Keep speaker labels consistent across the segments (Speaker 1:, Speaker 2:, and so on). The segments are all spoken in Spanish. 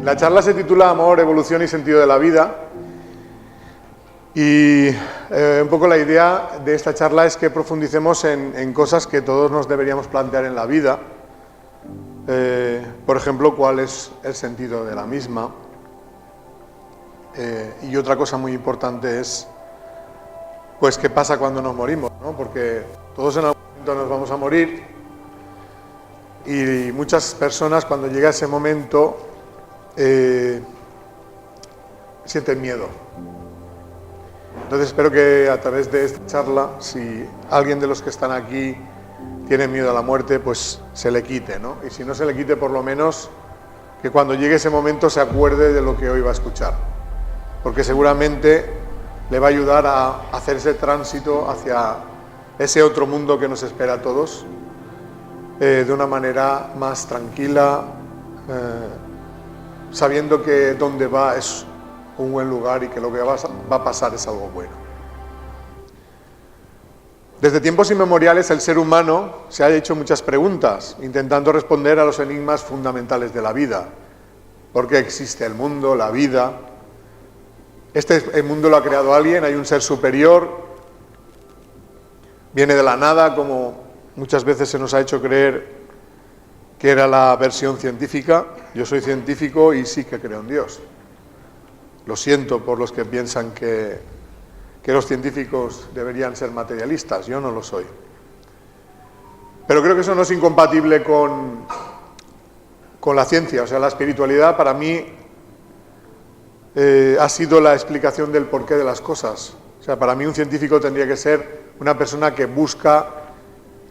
Speaker 1: La charla se titula Amor, Evolución y Sentido de la Vida. Y un poco la idea de esta charla es que profundicemos en cosas que todos nos deberíamos plantear en la vida. Por ejemplo, cuál es el sentido de la misma. Y otra cosa muy importante es, pues, qué pasa cuando nos morimos, ¿no? Porque todos en algún momento nos vamos a morir y muchas personas cuando llega ese momento sienten miedo. Entonces espero que a través de esta charla, si alguien de los que están aquí tiene miedo a la muerte, pues se le quite, ¿no? Y si no se le quite, por lo menos que cuando llegue ese momento se acuerde de lo que hoy va a escuchar, porque seguramente le va a ayudar a hacer ese tránsito hacia ese otro mundo que nos espera a todos de una manera más tranquila, sabiendo que donde va es un buen lugar y que lo que va a pasar es algo bueno. Desde tiempos inmemoriales el ser humano se ha hecho muchas preguntas, intentando responder a los enigmas fundamentales de la vida. ¿Por qué existe el mundo, la vida? El mundo lo ha creado alguien, hay un ser superior, viene de la nada, como muchas veces se nos ha hecho creer que era la versión científica. Yo soy científico y sí que creo en Dios. Lo siento por los que piensan que los científicos deberían ser materialistas, yo no lo soy. Pero creo que eso no es incompatible con la ciencia. O sea, la espiritualidad para mí ha sido la explicación del porqué de las cosas. O sea, para mí un científico tendría que ser una persona que busca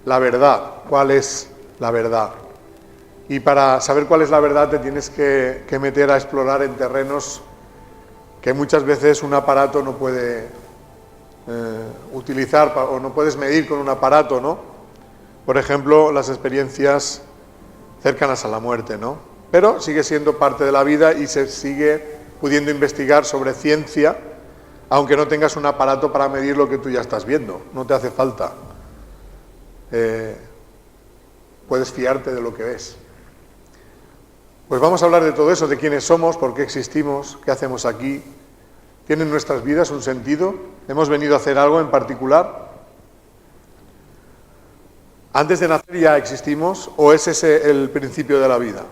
Speaker 1: la verdad. ¿Cuál es la verdad? Y para saber cuál es la verdad te tienes que meter a explorar en terrenos que muchas veces un aparato no puede utilizar o no puedes medir con un aparato, ¿no? Por ejemplo, las experiencias cercanas a la muerte, ¿no? Pero sigue siendo parte de la vida y se sigue pudiendo investigar sobre ciencia, aunque no tengas un aparato para medir lo que tú ya estás viendo. No te hace falta. Puedes fiarte de lo que ves. Pues vamos a hablar de todo eso, de quiénes somos, por qué existimos, qué hacemos aquí. ¿Tienen nuestras vidas un sentido? ¿Hemos venido a hacer algo en particular? ¿Antes de nacer ya existimos o es ese el principio de la vida?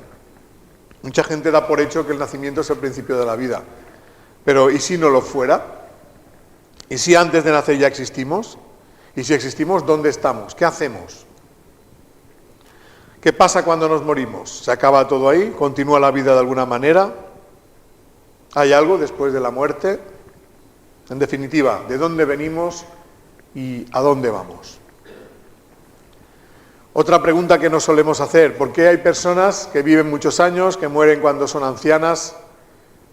Speaker 1: Mucha gente da por hecho que el nacimiento es el principio de la vida. Pero ¿y si no lo fuera? ¿Y si antes de nacer ya existimos? ¿Y si existimos, dónde estamos? ¿Qué hacemos? ¿Qué pasa cuando nos morimos? ¿Se acaba todo ahí? ¿Continúa la vida de alguna manera? ¿Hay algo después de la muerte? En definitiva, ¿de dónde venimos y a dónde vamos? Otra pregunta que nos solemos hacer: ¿por qué hay personas que viven muchos años, que mueren cuando son ancianas,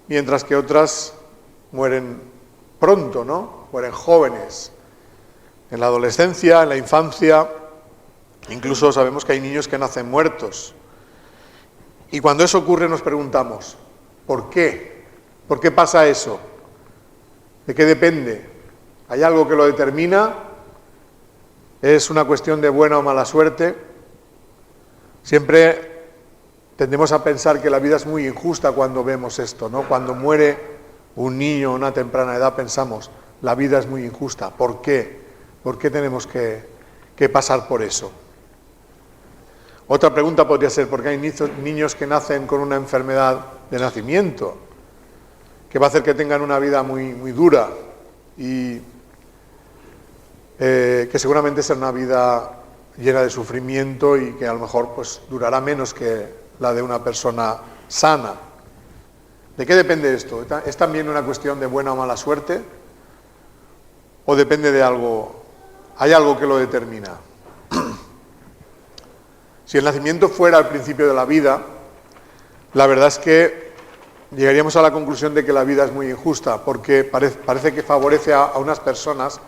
Speaker 1: mientras que otras mueren pronto, ¿no? Mueren jóvenes, en la adolescencia, en la infancia. Incluso sabemos que hay niños que nacen muertos. Y cuando eso ocurre nos preguntamos, ¿por qué? ¿Por qué pasa eso? ¿De qué depende? ¿Hay algo que lo determina? ¿Es una cuestión de buena o mala suerte? Siempre tendemos a pensar que la vida es muy injusta cuando vemos esto, ¿no? Cuando muere un niño a una temprana edad pensamos, la vida es muy injusta. ¿Por qué? ¿Por qué tenemos que pasar por eso? Otra pregunta podría ser, ¿por qué hay niños que nacen con una enfermedad de nacimiento que va a hacer que tengan una vida muy, muy dura y que seguramente será una vida llena de sufrimiento y que a lo mejor pues durará menos que la de una persona sana? ¿De qué depende esto? ¿Es también una cuestión de buena o mala suerte? ¿O depende de algo? ¿Hay algo que lo determina? Si el nacimiento fuera el principio de la vida, la verdad es que llegaríamos a la conclusión de que la vida es muy injusta, porque parece que favorece a unas personas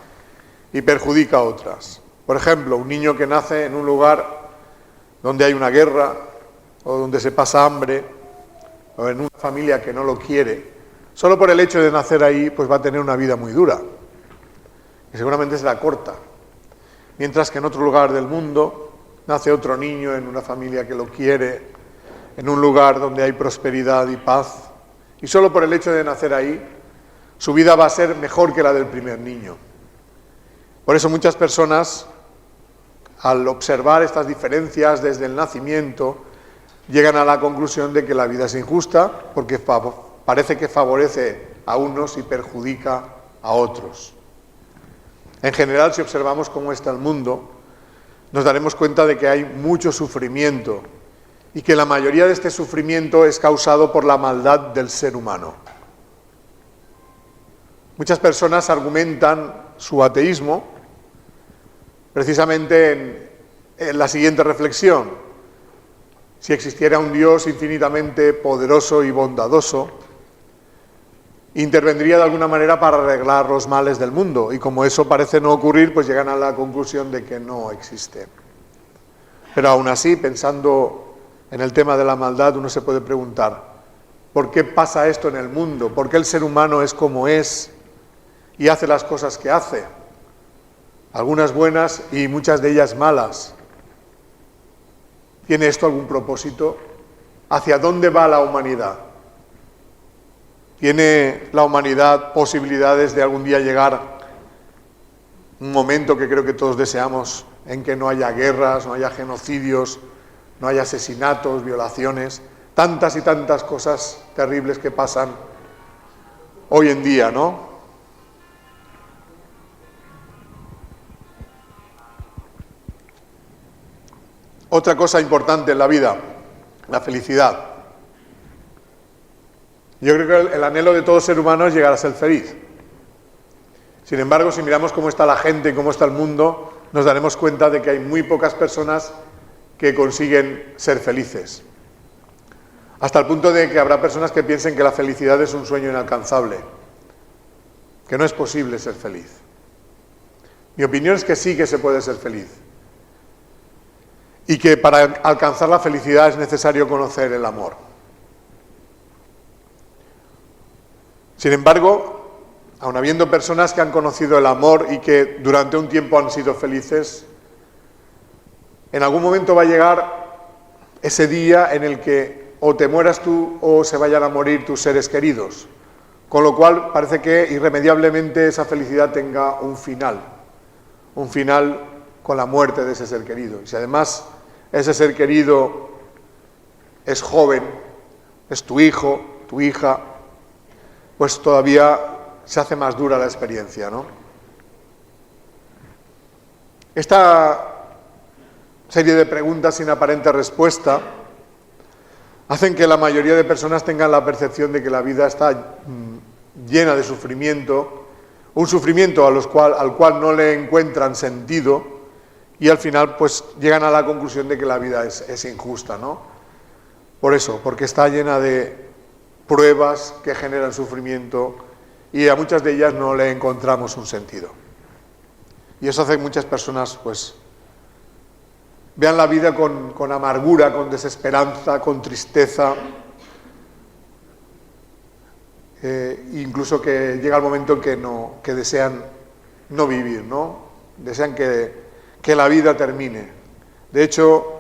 Speaker 1: y perjudica a otras. Por ejemplo, un niño que nace en un lugar donde hay una guerra, o donde se pasa hambre, o en una familia que no lo quiere, solo por el hecho de nacer ahí, pues va a tener una vida muy dura, y seguramente será corta. Mientras que en otro lugar del mundo nace otro niño en una familia que lo quiere, en un lugar donde hay prosperidad y paz, y solo por el hecho de nacer ahí, su vida va a ser mejor que la del primer niño. Por eso muchas personas, al observar estas diferencias desde el nacimiento, llegan a la conclusión de que la vida es injusta porque parece que favorece a unos y perjudica a otros. En general, si observamos cómo está el mundo, nos daremos cuenta de que hay mucho sufrimiento y que la mayoría de este sufrimiento es causado por la maldad del ser humano. Muchas personas argumentan su ateísmo precisamente en la siguiente reflexión: si existiera un Dios infinitamente poderoso y bondadoso, intervendría de alguna manera para arreglar los males del mundo, y como eso parece no ocurrir, pues llegan a la conclusión de que no existe. Pero aún así, pensando en el tema de la maldad, uno se puede preguntar: ¿por qué pasa esto en el mundo? ¿Por qué el ser humano es como es y hace las cosas que hace? Algunas buenas y muchas de ellas malas. ¿Tiene esto algún propósito? ¿Hacia dónde va la humanidad? ¿Tiene la humanidad posibilidades de algún día llegar un momento que creo que todos deseamos, en que no haya guerras, no haya genocidios, no haya asesinatos, violaciones, tantas y tantas cosas terribles que pasan hoy en día, ¿no? Otra cosa importante en la vida, la felicidad. Yo creo que el anhelo de todo ser humano es llegar a ser feliz. Sin embargo, si miramos cómo está la gente y cómo está el mundo, nos daremos cuenta de que hay muy pocas personas que consiguen ser felices. Hasta el punto de que habrá personas que piensen que la felicidad es un sueño inalcanzable, que no es posible ser feliz. Mi opinión es que sí que se puede ser feliz. Y que para alcanzar la felicidad es necesario conocer el amor. Sin embargo, aun habiendo personas que han conocido el amor y que durante un tiempo han sido felices, en algún momento va a llegar ese día en el que o te mueras tú o se vayan a morir tus seres queridos, con lo cual parece que irremediablemente esa felicidad tenga un final con la muerte de ese ser querido. Y si además ese ser querido es joven, es tu hijo, tu hija, pues todavía se hace más dura la experiencia, ¿no? Esta serie de preguntas sin aparente respuesta hacen que la mayoría de personas tengan la percepción de que la vida está llena de sufrimiento, un sufrimiento al cual no le encuentran sentido, y al final pues llegan a la conclusión de que la vida es injusta, ¿no? Por eso, porque está llena de pruebas que generan sufrimiento y a muchas de ellas no le encontramos un sentido. Y eso hace que muchas personas pues vean la vida con amargura, con desesperanza, con tristeza, incluso que llega el momento en que desean no vivir, ¿no? Desean que la vida termine. De hecho,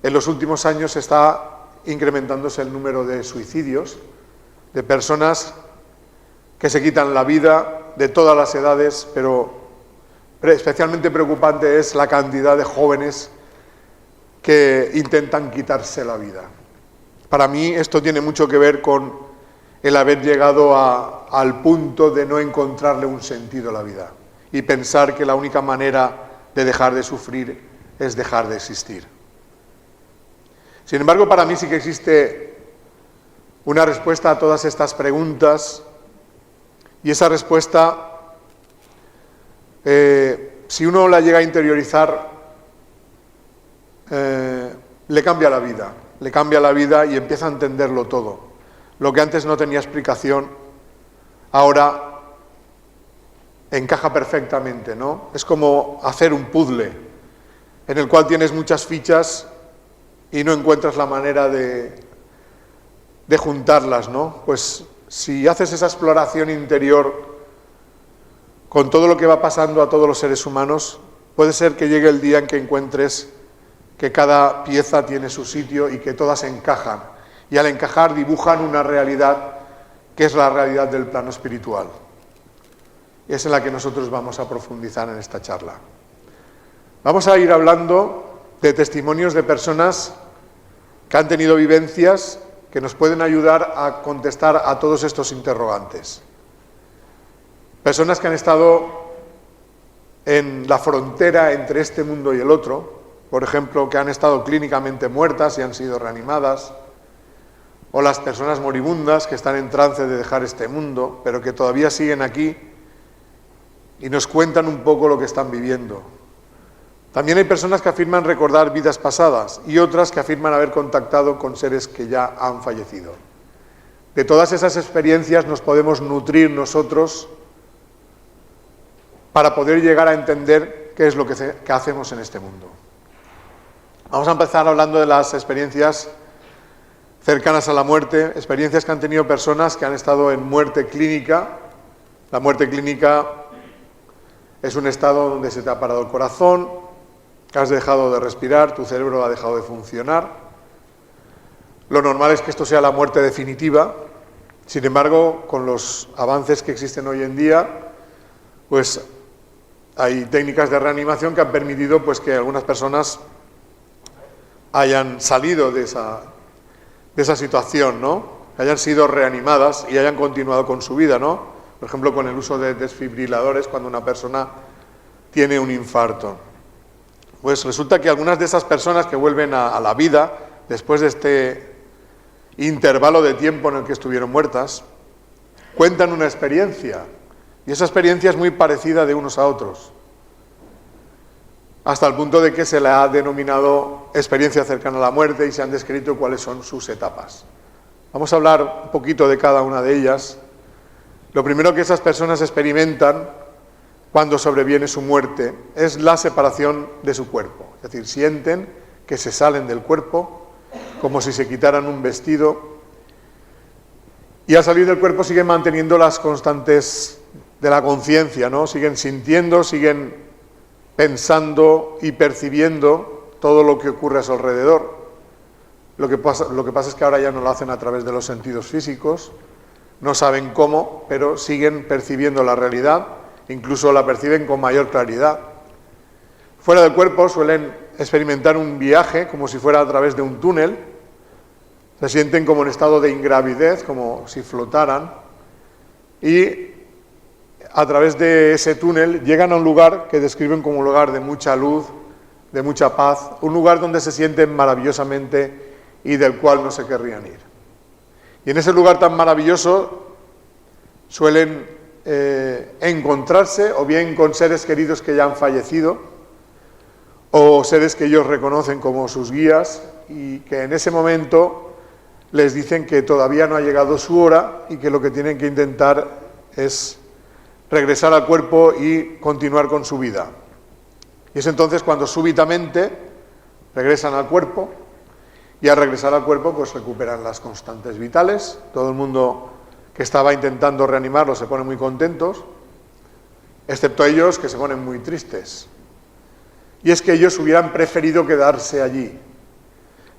Speaker 1: en los últimos años está incrementándose el número de suicidios, de personas que se quitan la vida de todas las edades, pero especialmente preocupante es la cantidad de jóvenes que intentan quitarse la vida. Para mí esto tiene mucho que ver con el haber llegado al punto de no encontrarle un sentido a la vida y pensar que la única manera de dejar de sufrir es dejar de existir. Sin embargo, para mí sí que existe una respuesta a todas estas preguntas, y esa respuesta, si uno la llega a interiorizar, le cambia la vida y empieza a entenderlo todo. Lo que antes no tenía explicación, ahora encaja perfectamente, ¿no? Es como hacer un puzzle en el cual tienes muchas fichas y no encuentras la manera de juntarlas, ¿no? Pues si haces esa exploración interior con todo lo que va pasando a todos los seres humanos, puede ser que llegue el día en que encuentres que cada pieza tiene su sitio y que todas encajan. Y al encajar dibujan una realidad que es la realidad del plano espiritual. Y es en la que nosotros vamos a profundizar en esta charla. Vamos a ir hablando de testimonios de personas que han tenido vivencias que nos pueden ayudar a contestar a todos estos interrogantes. Personas que han estado en la frontera entre este mundo y el otro, por ejemplo, que han estado clínicamente muertas y han sido reanimadas, o las personas moribundas que están en trance de dejar este mundo, pero que todavía siguen aquí y nos cuentan un poco lo que están viviendo. También hay personas que afirman recordar vidas pasadas y otras que afirman haber contactado con seres que ya han fallecido. De todas esas experiencias nos podemos nutrir nosotros para poder llegar a entender qué es lo que hacemos en este mundo. Vamos a empezar hablando de las experiencias cercanas a la muerte, experiencias que han tenido personas que han estado en muerte clínica. La muerte clínica es un estado donde se te ha parado el corazón, que has dejado de respirar, tu cerebro ha dejado de funcionar. Lo normal es que esto sea la muerte definitiva. Sin embargo, con los avances que existen hoy en día, pues hay técnicas de reanimación que han permitido pues que algunas personas hayan salido de esa situación, ¿no? Que hayan sido reanimadas y hayan continuado con su vida, ¿no? Por ejemplo, con el uso de desfibriladores cuando una persona tiene un infarto. Pues resulta que algunas de esas personas que vuelven a la vida después de este intervalo de tiempo en el que estuvieron muertas, cuentan una experiencia, y esa experiencia es muy parecida de unos a otros, hasta el punto de que se la ha denominado experiencia cercana a la muerte y se han descrito cuáles son sus etapas. Vamos a hablar un poquito de cada una de ellas. Lo primero que esas personas experimentan cuando sobreviene su muerte es la separación de su cuerpo. Es decir, sienten que se salen del cuerpo como si se quitaran un vestido y al salir del cuerpo siguen manteniendo las constantes de la conciencia, ¿no? Siguen sintiendo, siguen pensando y percibiendo todo lo que ocurre a su alrededor. Lo que pasa es que ahora ya no lo hacen a través de los sentidos físicos, no saben cómo, pero siguen percibiendo la realidad, incluso la perciben con mayor claridad. Fuera del cuerpo suelen experimentar un viaje como si fuera a través de un túnel, se sienten como en estado de ingravidez, como si flotaran, y a través de ese túnel llegan a un lugar que describen como un lugar de mucha luz, de mucha paz, un lugar donde se sienten maravillosamente y del cual no se querrían ir. Y en ese lugar tan maravilloso suelen encontrarse o bien con seres queridos que ya han fallecido o seres que ellos reconocen como sus guías y que en ese momento les dicen que todavía no ha llegado su hora y que lo que tienen que intentar es regresar al cuerpo y continuar con su vida. Y es entonces cuando súbitamente regresan al cuerpo y al regresar al cuerpo pues recuperan las constantes vitales. Todo el mundo que estaba intentando reanimarlos se ponen muy contentos, excepto ellos que se ponen muy tristes. Y es que ellos hubieran preferido quedarse allí,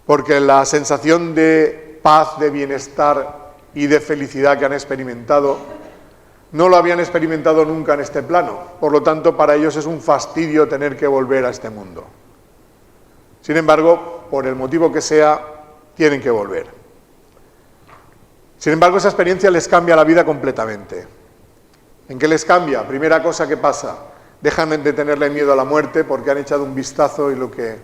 Speaker 1: porque la sensación de paz, de bienestar y de felicidad que han experimentado no lo habían experimentado nunca en este plano. Por lo tanto, para ellos es un fastidio tener que volver a este mundo. Sin embargo, por el motivo que sea, tienen que volver. Sin embargo, esa experiencia les cambia la vida completamente. ¿En qué les cambia? Primera cosa que pasa, dejan de tenerle miedo a la muerte porque han echado un vistazo y lo que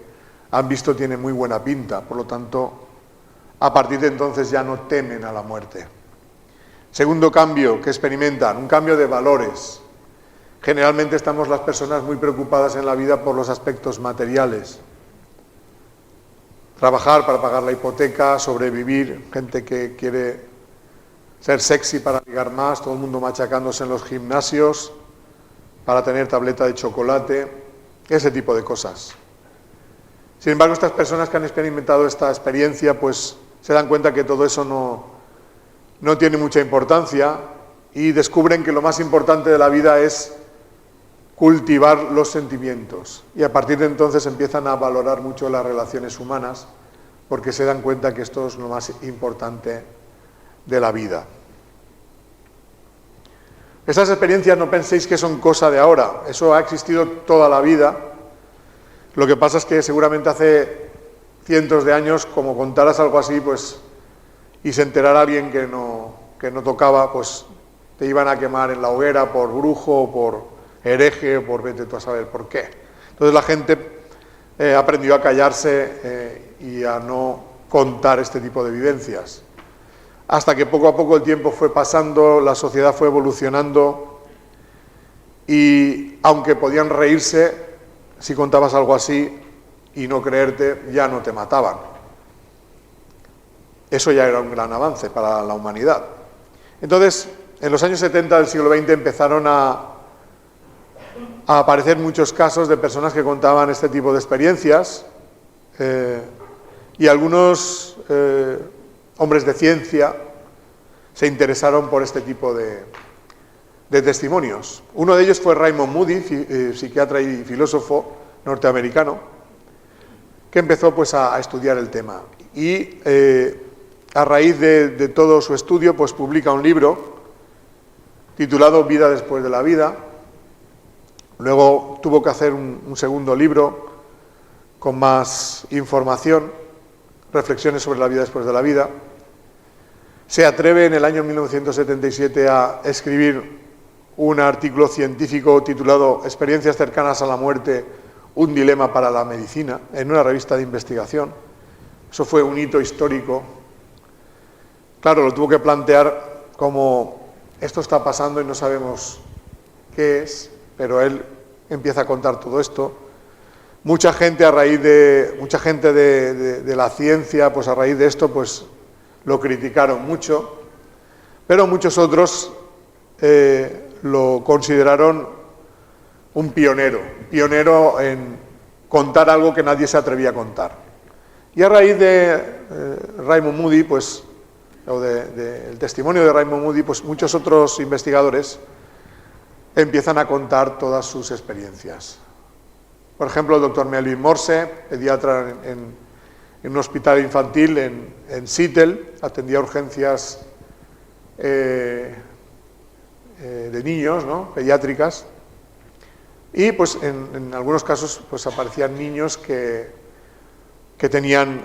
Speaker 1: han visto tiene muy buena pinta. Por lo tanto, a partir de entonces ya no temen a la muerte. Segundo cambio que experimentan, un cambio de valores. Generalmente estamos las personas muy preocupadas en la vida por los aspectos materiales. Trabajar para pagar la hipoteca, sobrevivir, gente que quiere ser sexy para ligar más, todo el mundo machacándose en los gimnasios para tener tableta de chocolate, ese tipo de cosas. Sin embargo, estas personas que han experimentado esta experiencia, pues se dan cuenta que todo eso no tiene mucha importancia y descubren que lo más importante de la vida es cultivar los sentimientos. Y a partir de entonces empiezan a valorar mucho las relaciones humanas, porque se dan cuenta que esto es lo más importante de la vida. Esas experiencias no penséis que son cosa de ahora, eso ha existido toda la vida. Lo que pasa es que seguramente hace cientos de años, como contaras algo así, pues, y se enterara alguien que no tocaba, pues te iban a quemar en la hoguera por brujo, por hereje, por vete tú a saber por qué. Entonces la gente aprendió a callarse y a no contar este tipo de vivencias. Hasta que poco a poco el tiempo fue pasando, la sociedad fue evolucionando y aunque podían reírse, si contabas algo así y no creerte, ya no te mataban. Eso ya era un gran avance para la humanidad. Entonces, en los años 70 del siglo XX empezaron a aparecer muchos casos de personas que contaban este tipo de experiencias y algunos hombres de ciencia se interesaron por este tipo de testimonios. Uno de ellos fue Raymond Moody, psiquiatra y filósofo norteamericano, que empezó pues a estudiar el tema. Y a raíz de todo su estudio, pues publica un libro titulado Vida después de la vida. Luego tuvo que hacer un segundo libro con más información, reflexiones sobre la vida después de la vida. Se atreve en el año 1977 a escribir un artículo científico titulado Experiencias cercanas a la muerte, un dilema para la medicina, en una revista de investigación. Eso fue un hito histórico. Claro, lo tuvo que plantear como esto está pasando y no sabemos qué es, pero él empieza a contar todo esto. Mucha gente de la ciencia, pues a raíz de esto, pues lo criticaron mucho, pero muchos otros lo consideraron un pionero en contar algo que nadie se atrevía a contar. Y a raíz de Raymond Moody, pues, o del testimonio de Raymond Moody, pues muchos otros investigadores empiezan a contar todas sus experiencias. Por ejemplo, el doctor Melvin Morse, pediatra en un hospital infantil en Seattle, atendía urgencias de niños, ¿no?, pediátricas, y pues en algunos casos pues aparecían niños que venían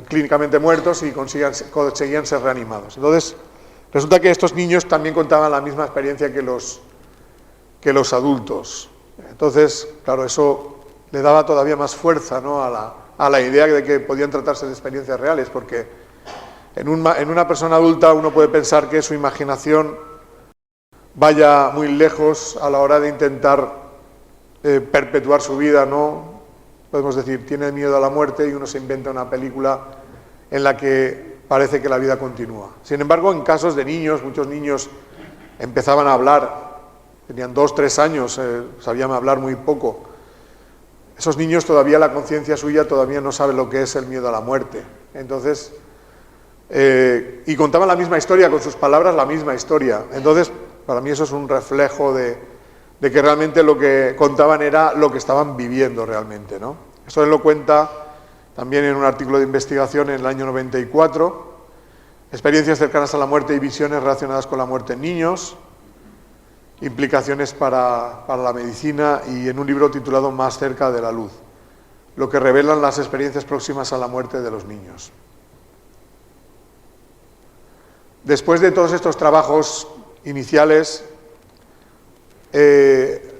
Speaker 1: clínicamente muertos y conseguían ser reanimados. Entonces, resulta que estos niños también contaban la misma experiencia que los adultos. Entonces, claro, eso le daba todavía más fuerza, ¿no?, a la idea de que podían tratarse de experiencias reales, porque en una persona adulta uno puede pensar que su imaginación vaya muy lejos a la hora de intentar perpetuar su vida, ¿no? Podemos decir, tiene miedo a la muerte y uno se inventa una película en la que parece que la vida continúa. Sin embargo, en casos de niños, muchos niños empezaban a hablar, tenían 2, 3 años, sabían hablar muy poco. Esos niños todavía, la conciencia suya todavía no sabe lo que es el miedo a la muerte. Entonces, y contaban la misma historia, con sus palabras la misma historia. Entonces, para mí eso es un reflejo de que realmente lo que contaban era lo que estaban viviendo realmente, ¿no? Eso él lo cuenta también en un artículo de investigación en el año 94, experiencias cercanas a la muerte y visiones relacionadas con la muerte en niños, implicaciones para la medicina, y en un libro titulado Más cerca de la luz, lo que revelan las experiencias próximas a la muerte de los niños. Después de todos estos trabajos iniciales,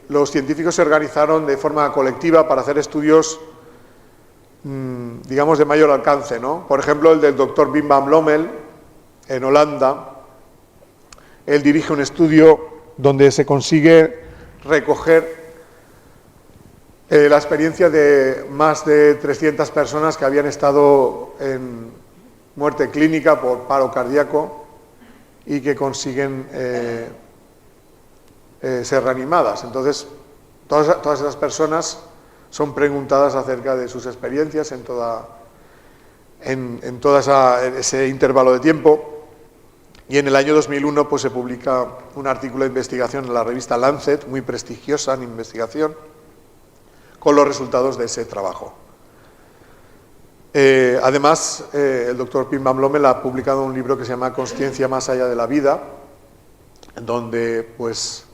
Speaker 1: los científicos se organizaron de forma colectiva para hacer estudios, digamos, de mayor alcance, ¿no? Por ejemplo, el del doctor Wim van Lommel, en Holanda. Él dirige un estudio donde se consigue recoger la experiencia de más de 300 personas que habían estado en muerte clínica por paro cardíaco y que consiguen ser reanimadas. Entonces, todas esas personas son preguntadas acerca de sus experiencias en todo ese intervalo de tiempo. Y en el año 2001 pues, se publica un artículo de investigación en la revista Lancet, muy prestigiosa en investigación, con los resultados de ese trabajo. Además, el doctor Pim Van Lommel ha publicado un libro que se llama Consciencia más allá de la vida, donde pues,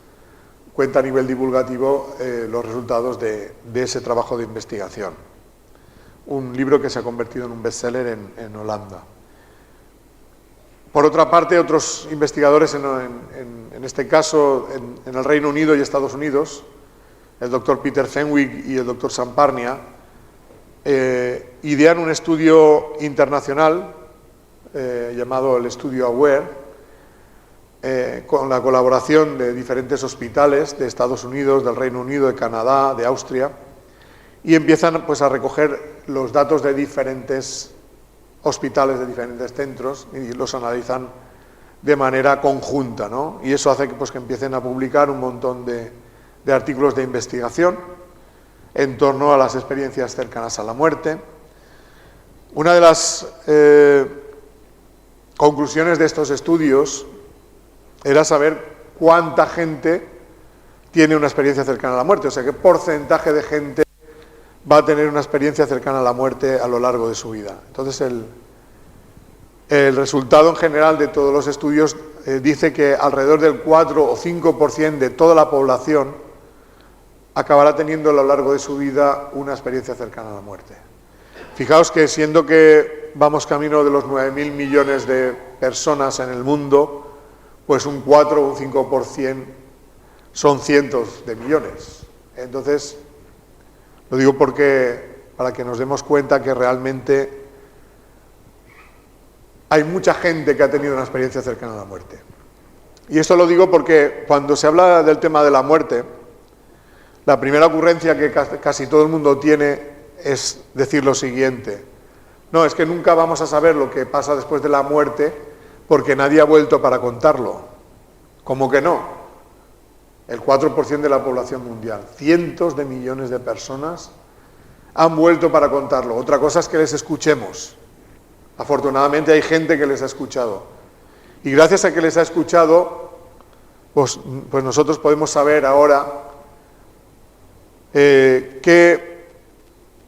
Speaker 1: cuenta a nivel divulgativo los resultados de ese trabajo de investigación. Un libro que se ha convertido en un bestseller en Holanda. Por otra parte, otros investigadores, en este caso en el Reino Unido y Estados Unidos, el doctor Peter Fenwick y el doctor Samparnia, idean un estudio internacional llamado el estudio AWARE, con la colaboración de diferentes hospitales de Estados Unidos, del Reino Unido, de Canadá, de Austria, y empiezan pues, a recoger los datos de diferentes hospitales, de diferentes centros, y los analizan de manera conjunta, ¿no? Y eso hace que empiecen a publicar un montón de artículos de investigación en torno a las experiencias cercanas a la muerte. Una de las conclusiones de estos estudios era saber cuánta gente tiene una experiencia cercana a la muerte, o sea, qué porcentaje de gente va a tener una experiencia cercana a la muerte a lo largo de su vida. Entonces, el resultado en general de todos los estudios dice que alrededor del 4 o 5% de toda la población acabará teniendo a lo largo de su vida una experiencia cercana a la muerte. Fijaos que siendo que vamos camino de los 9.000 millones de personas en el mundo, pues un 4 o un 5% son cientos de millones. Entonces, lo digo para que nos demos cuenta que realmente hay mucha gente que ha tenido una experiencia cercana a la muerte. Y esto lo digo porque cuando se habla del tema de la muerte, la primera ocurrencia que casi todo el mundo tiene es decir lo siguiente: no, es que nunca vamos a saber lo que pasa después de la muerte porque nadie ha vuelto para contarlo. ¿Cómo que no? El 4% de la población mundial, cientos de millones de personas, han vuelto para contarlo. Otra cosa es que les escuchemos. Afortunadamente hay gente que les ha escuchado. Y gracias a que les ha escuchado, pues nosotros podemos saber ahora qué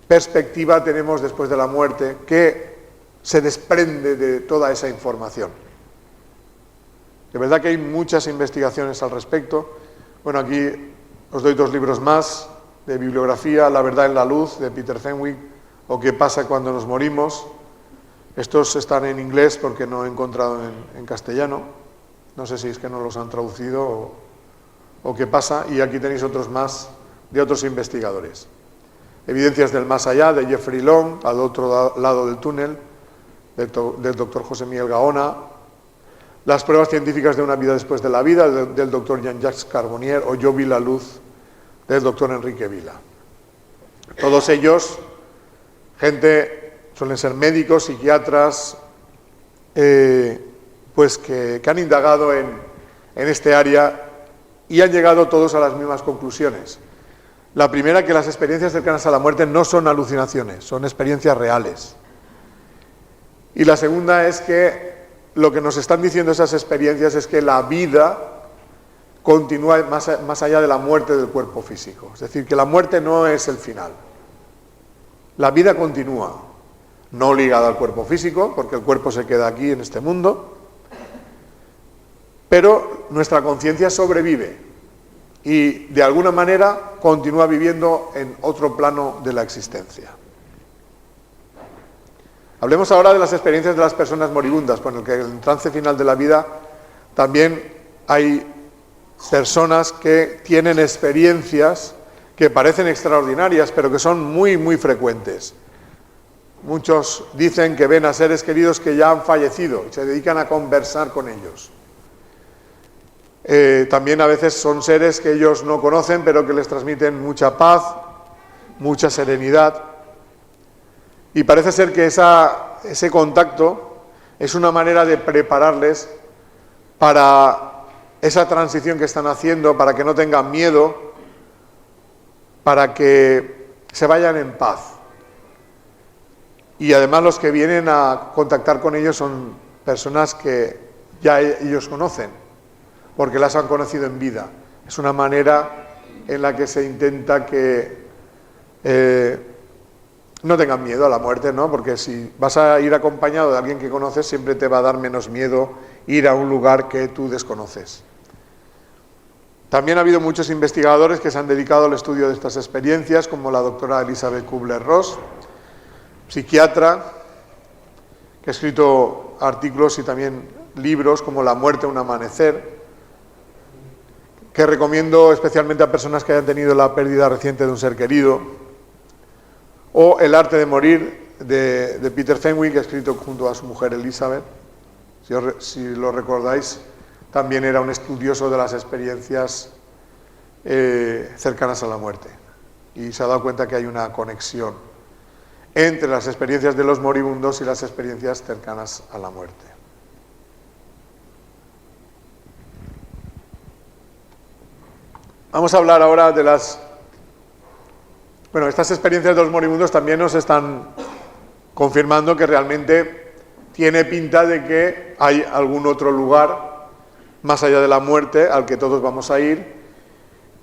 Speaker 1: perspectiva tenemos después de la muerte, qué se desprende de toda esa información. De verdad que hay muchas investigaciones al respecto. Bueno, aquí os doy 2 libros más de bibliografía: La verdad en la luz, de Peter Fenwick, o ¿Qué pasa cuando nos morimos? Estos están en inglés porque no he encontrado en castellano. No sé si es que no los han traducido o qué pasa. Y aquí tenéis otros más de otros investigadores. Evidencias del más allá, de Jeffrey Long, Al otro lado del túnel, del doctor José Miguel Gaona. Las pruebas científicas de una vida después de la vida, del doctor Jean-Jacques Carbonnier, o Yo vi la luz, del doctor Enrique Vila. Todos ellos, suelen ser médicos, psiquiatras, pues que han indagado en este área y han llegado todos a las mismas conclusiones. La primera, que las experiencias cercanas a la muerte no son alucinaciones, son experiencias reales. Y la segunda es que lo que nos están diciendo esas experiencias es que la vida continúa más allá de la muerte del cuerpo físico. Es decir, que la muerte no es el final. La vida continúa, no ligada al cuerpo físico, porque el cuerpo se queda aquí en este mundo, pero nuestra conciencia sobrevive y de alguna manera continúa viviendo en otro plano de la existencia. Hablemos ahora de las experiencias de las personas moribundas, porque en el trance final de la vida también hay personas que tienen experiencias que parecen extraordinarias, pero que son muy, muy frecuentes. Muchos dicen que ven a seres queridos que ya han fallecido y se dedican a conversar con ellos. También a veces son seres que ellos no conocen, pero que les transmiten mucha paz, mucha serenidad. Y parece ser que ese contacto es una manera de prepararles para esa transición que están haciendo, para que no tengan miedo, para que se vayan en paz. Y además los que vienen a contactar con ellos son personas que ya ellos conocen, porque las han conocido en vida. Es una manera en la que se intenta que no tengan miedo a la muerte, ¿no? Porque si vas a ir acompañado de alguien que conoces, siempre te va a dar menos miedo ir a un lugar que tú desconoces. También ha habido muchos investigadores que se han dedicado al estudio de estas experiencias, como la doctora Elizabeth Kubler-Ross, psiquiatra, que ha escrito artículos y también libros como La muerte, un amanecer, que recomiendo especialmente a personas que hayan tenido la pérdida reciente de un ser querido, o El arte de morir, de Peter Fenwick, que ha escrito junto a su mujer Elizabeth. Si lo recordáis, también era un estudioso de las experiencias cercanas a la muerte. Y se ha dado cuenta que hay una conexión entre las experiencias de los moribundos y las experiencias cercanas a la muerte. Vamos a hablar ahora de las... Bueno, estas experiencias de los moribundos también nos están confirmando que realmente tiene pinta de que hay algún otro lugar más allá de la muerte al que todos vamos a ir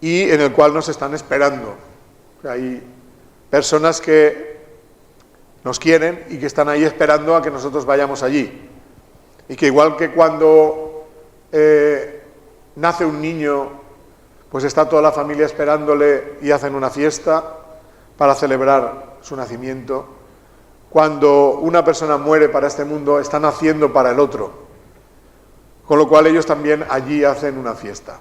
Speaker 1: y en el cual nos están esperando. Hay personas que nos quieren y que están ahí esperando a que nosotros vayamos allí. Y que igual que cuando nace un niño, pues está toda la familia esperándole y hacen una fiesta para celebrar su nacimiento. Cuando una persona muere para este mundo, está naciendo para el otro. Con lo cual ellos también allí hacen una fiesta.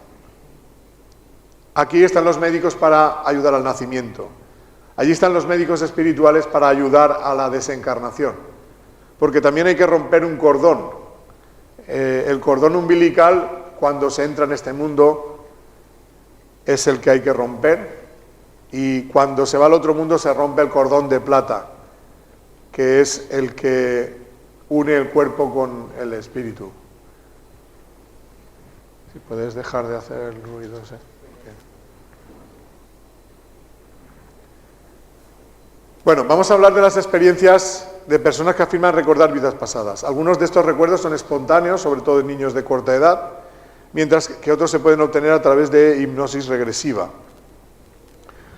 Speaker 1: Aquí están los médicos para ayudar al nacimiento. Allí están los médicos espirituales para ayudar a la desencarnación. Porque también hay que romper un cordón. El cordón umbilical, cuando se entra en este mundo, es el que hay que romper. Y cuando se va al otro mundo se rompe el cordón de plata, que es el que une el cuerpo con el espíritu. Si puedes dejar de hacer el ruido ese. Bueno, vamos a hablar de las experiencias de personas que afirman recordar vidas pasadas. Algunos de estos recuerdos son espontáneos, sobre todo en niños de corta edad, mientras que otros se pueden obtener a través de hipnosis regresiva.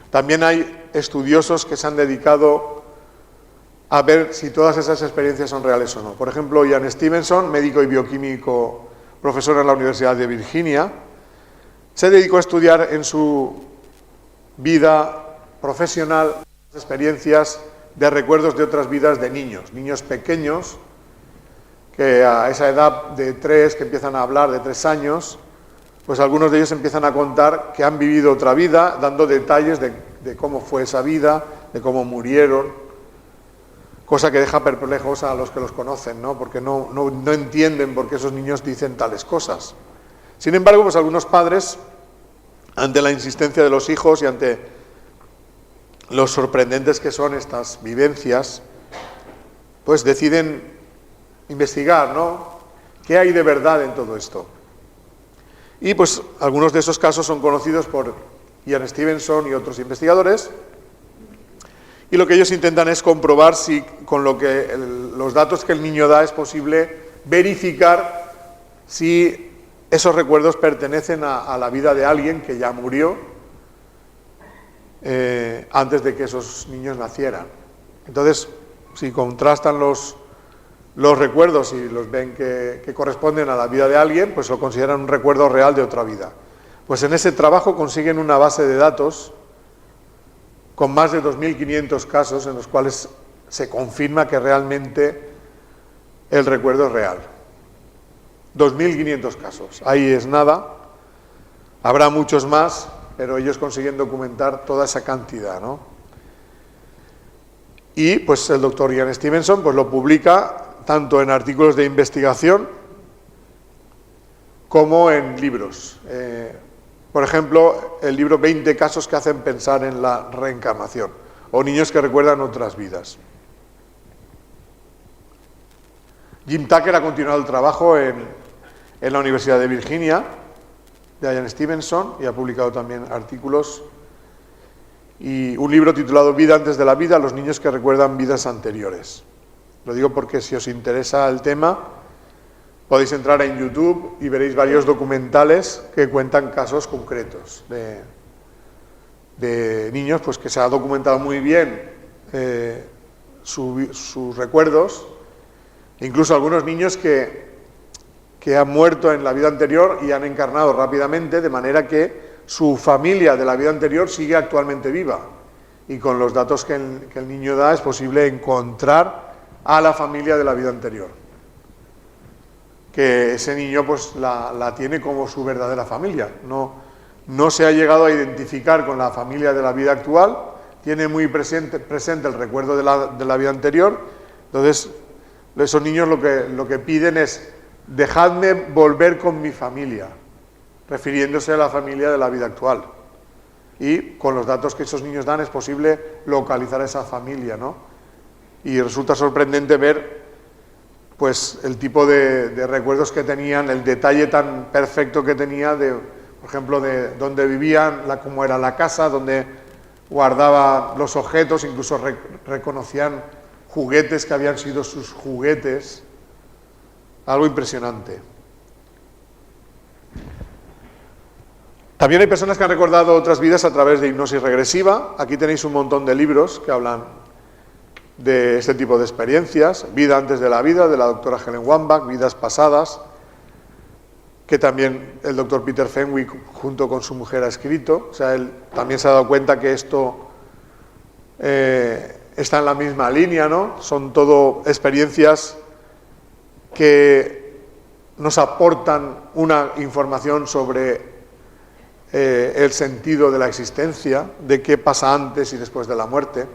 Speaker 1: También hay estudiosos que se han dedicado a ver si todas esas experiencias son reales o no. Por ejemplo, Ian Stevenson, médico y bioquímico, profesor en la Universidad de Virginia, se dedicó a estudiar en su vida profesional experiencias de recuerdos de otras vidas de niños pequeños, que a esa edad de 3, que empiezan a hablar de 3 años, pues algunos de ellos empiezan a contar que han vivido otra vida, dando detalles de cómo fue esa vida, de cómo murieron, cosa que deja perplejos a los que los conocen, ¿no? Porque no entienden por qué esos niños dicen tales cosas. Sin embargo, pues algunos padres, ante la insistencia de los hijos y ante los sorprendentes que son estas vivencias, pues deciden investigar, ¿no? ¿Qué hay de verdad en todo esto? Y pues algunos de esos casos son conocidos por Ian Stevenson y otros investigadores, y lo que ellos intentan es comprobar si con los datos que el niño da es posible verificar si esos recuerdos pertenecen a la vida de alguien que ya murió antes de que esos niños nacieran. Entonces, si contrastan los recuerdos y los ven que corresponden a la vida de alguien, pues lo consideran un recuerdo real de otra vida. Pues en ese trabajo consiguen una base de datos con más de 2.500 casos en los cuales se confirma que realmente el recuerdo es real. 2.500 casos. Ahí es nada. Habrá muchos más, pero ellos consiguen documentar toda esa cantidad, ¿no? Y pues el doctor Ian Stevenson pues lo publica tanto en artículos de investigación como en libros. Por ejemplo, el libro 20 casos que hacen pensar en la reencarnación, o niños que recuerdan otras vidas. Jim Tucker ha continuado el trabajo en la Universidad de Virginia, de Ian Stevenson, y ha publicado también artículos y un libro titulado Vida antes de la vida, los niños que recuerdan vidas anteriores. Lo digo porque si os interesa el tema, Podéis entrar en YouTube y veréis varios documentales que cuentan casos concretos de niños pues que se ha documentado muy bien sus recuerdos, incluso algunos niños que han muerto en la vida anterior y han encarnado rápidamente, de manera que su familia de la vida anterior sigue actualmente viva. Y con los datos que el niño da es posible encontrar a la familia de la vida anterior. Que ese niño pues la tiene como su verdadera familia. No se ha llegado a identificar con la familia de la vida actual, tiene muy presente el recuerdo de la vida anterior. Entonces, esos niños lo que piden es: dejadme volver con mi familia, refiriéndose a la familia de la vida actual. Y con los datos que esos niños dan es posible localizar a esa familia, ¿no? Y resulta sorprendente ver pues el tipo de recuerdos que tenían, el detalle tan perfecto que tenía por ejemplo, de dónde vivían, cómo era la casa, dónde guardaba los objetos, incluso reconocían juguetes que habían sido sus juguetes. Algo impresionante. También hay personas que han recordado otras vidas a través de hipnosis regresiva. Aquí tenéis un montón de libros que hablan de este tipo de experiencias. Vida antes de la vida, de la doctora Helen Wambach, vidas pasadas, que también el doctor Peter Fenwick junto con su mujer ha escrito. O sea, él también se ha dado cuenta que esto está en la misma línea, ¿no? Son todo experiencias que nos aportan una información sobre el sentido de la existencia, de qué pasa antes y después de la muerte.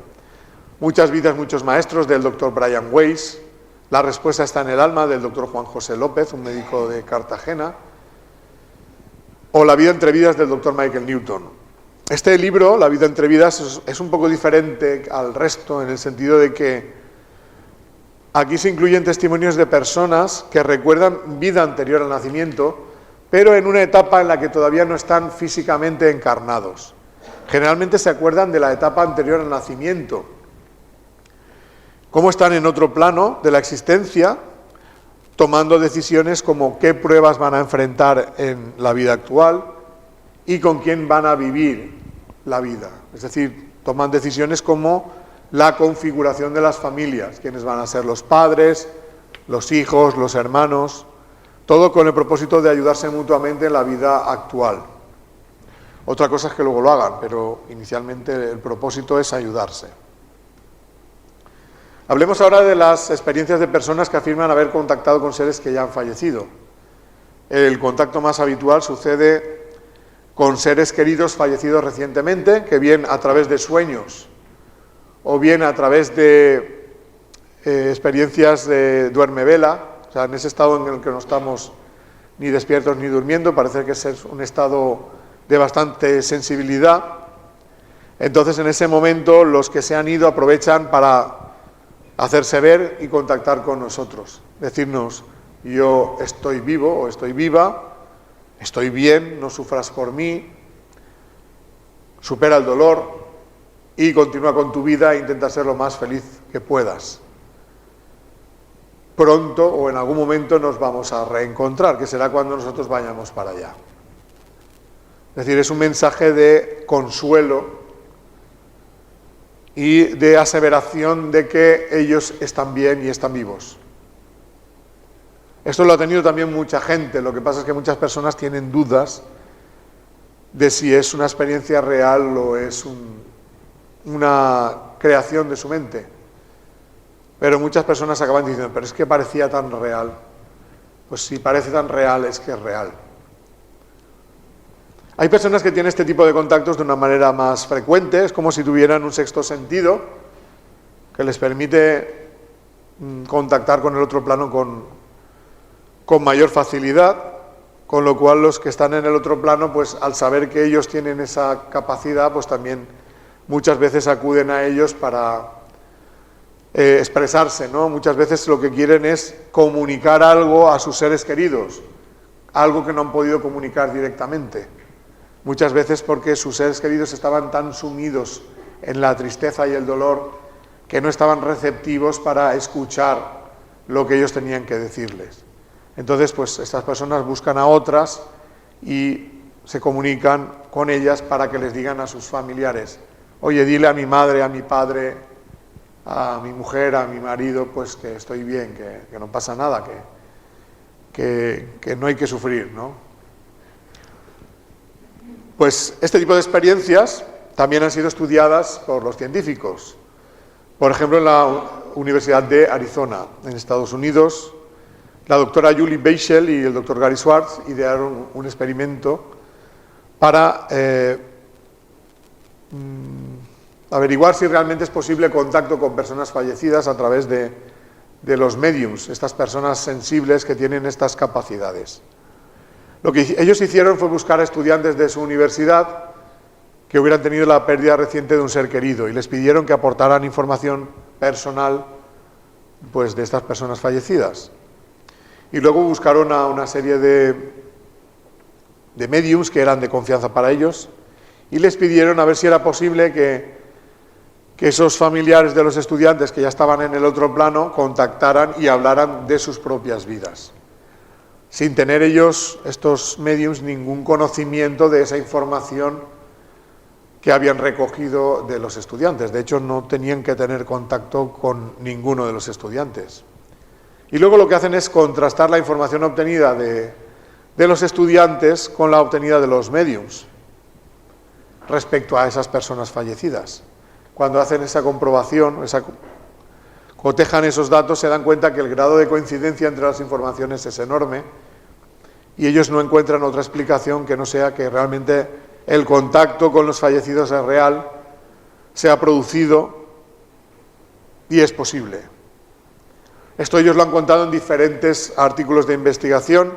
Speaker 1: Muchas vidas, muchos maestros, del doctor Brian Weiss. La respuesta está en el alma, del doctor Juan José López, un médico de Cartagena. O La vida entre vidas, del doctor Michael Newton. Este libro, La vida entre vidas, es un poco diferente al resto, en el sentido de que aquí se incluyen testimonios de personas que recuerdan vida anterior al nacimiento, pero en una etapa en la que todavía no están físicamente encarnados. Generalmente se acuerdan de la etapa anterior al nacimiento, cómo están en otro plano de la existencia, tomando decisiones como qué pruebas van a enfrentar en la vida actual y con quién van a vivir la vida. Es decir, toman decisiones como la configuración de las familias, quiénes van a ser los padres, los hijos, los hermanos, todo con el propósito de ayudarse mutuamente en la vida actual. Otra cosa es que luego lo hagan, pero inicialmente el propósito es ayudarse. Hablemos ahora de las experiencias de personas que afirman haber contactado con seres que ya han fallecido. El contacto más habitual sucede con seres queridos fallecidos recientemente, que bien a través de sueños o bien a través de experiencias de duerme-vela, o sea, en ese estado en el que no estamos ni despiertos ni durmiendo, parece que es un estado de bastante sensibilidad. Entonces, en ese momento, los que se han ido aprovechan para hacerse ver y contactar con nosotros, decirnos: yo estoy vivo o estoy viva, estoy bien, no sufras por mí, supera el dolor y continúa con tu vida e intenta ser lo más feliz que puedas. Pronto o en algún momento nos vamos a reencontrar, que será cuando nosotros vayamos para allá. Es decir, es un mensaje de consuelo y de aseveración de que ellos están bien y están vivos. Esto lo ha tenido también mucha gente, lo que pasa es que muchas personas tienen dudas de si es una experiencia real o es una creación de su mente. Pero muchas personas acaban diciendo: pero es que parecía tan real. Pues si parece tan real, es que es real. Hay personas que tienen este tipo de contactos de una manera más frecuente, es como si tuvieran un sexto sentido que les permite contactar con el otro plano con mayor facilidad, con lo cual los que están en el otro plano, pues al saber que ellos tienen esa capacidad, pues también muchas veces acuden a ellos para expresarse, ¿no? Muchas veces lo que quieren es comunicar algo a sus seres queridos, algo que no han podido comunicar directamente. Muchas veces porque sus seres queridos estaban tan sumidos en la tristeza y el dolor que no estaban receptivos para escuchar lo que ellos tenían que decirles. Entonces, pues estas personas buscan a otras y se comunican con ellas para que les digan a sus familiares: oye, dile a mi madre, a mi padre, a mi mujer, a mi marido, pues que estoy bien, que no pasa nada, que no hay que sufrir, ¿no? Pues este tipo de experiencias también han sido estudiadas por los científicos. Por ejemplo, en la Universidad de Arizona, en Estados Unidos, la doctora Julie Beischel y el doctor Gary Schwartz idearon un experimento para averiguar si realmente es posible contacto con personas fallecidas a través de los mediums, estas personas sensibles que tienen estas capacidades. Lo que ellos hicieron fue buscar a estudiantes de su universidad que hubieran tenido la pérdida reciente de un ser querido y les pidieron que aportaran información personal, pues, de estas personas fallecidas. Y luego buscaron a una serie de mediums que eran de confianza para ellos y les pidieron a ver si era posible que esos familiares de los estudiantes que ya estaban en el otro plano contactaran y hablaran de sus propias vidas, sin tener ellos, estos mediums, ningún conocimiento de esa información que habían recogido de los estudiantes. De hecho, no tenían que tener contacto con ninguno de los estudiantes. Y luego lo que hacen es contrastar la información obtenida de los estudiantes con la obtenida de los mediums respecto a esas personas fallecidas. Cuando hacen esa comprobación, cotejan esos datos, se dan cuenta que el grado de coincidencia entre las informaciones es enorme y ellos no encuentran otra explicación que no sea que realmente el contacto con los fallecidos es real, se ha producido y es posible. Esto ellos lo han contado en diferentes artículos de investigación.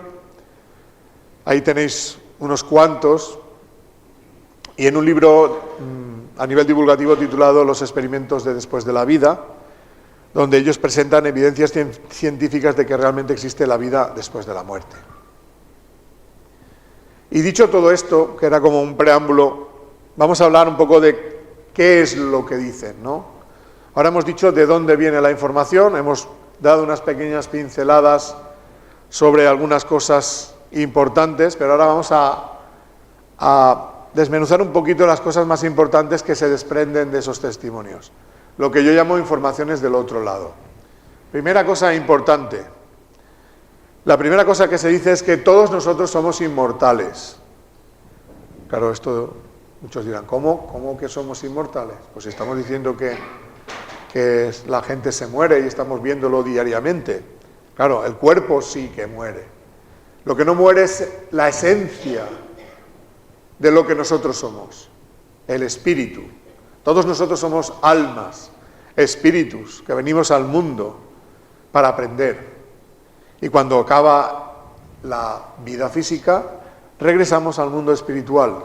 Speaker 1: Ahí tenéis unos cuantos. Y en un libro a nivel divulgativo titulado Los experimentos de después de la vida, donde ellos presentan evidencias científicas de que realmente existe la vida después de la muerte. Y dicho todo esto, que era como un preámbulo, vamos a hablar un poco de qué es lo que dicen, ¿no? Ahora hemos dicho de dónde viene la información, hemos dado unas pequeñas pinceladas sobre algunas cosas importantes, pero ahora vamos a desmenuzar un poquito las cosas más importantes que se desprenden de esos testimonios, lo que yo llamo informaciones del otro lado. Primera cosa importante. La primera cosa que se dice es que todos nosotros somos inmortales. Claro, esto muchos dirán, ¿cómo que somos inmortales? Pues estamos diciendo que la gente se muere y estamos viéndolo diariamente. Claro, el cuerpo sí que muere. Lo que no muere es la esencia de lo que nosotros somos, el espíritu. Todos nosotros somos almas, espíritus, que venimos al mundo para aprender. Y cuando acaba la vida física, regresamos al mundo espiritual.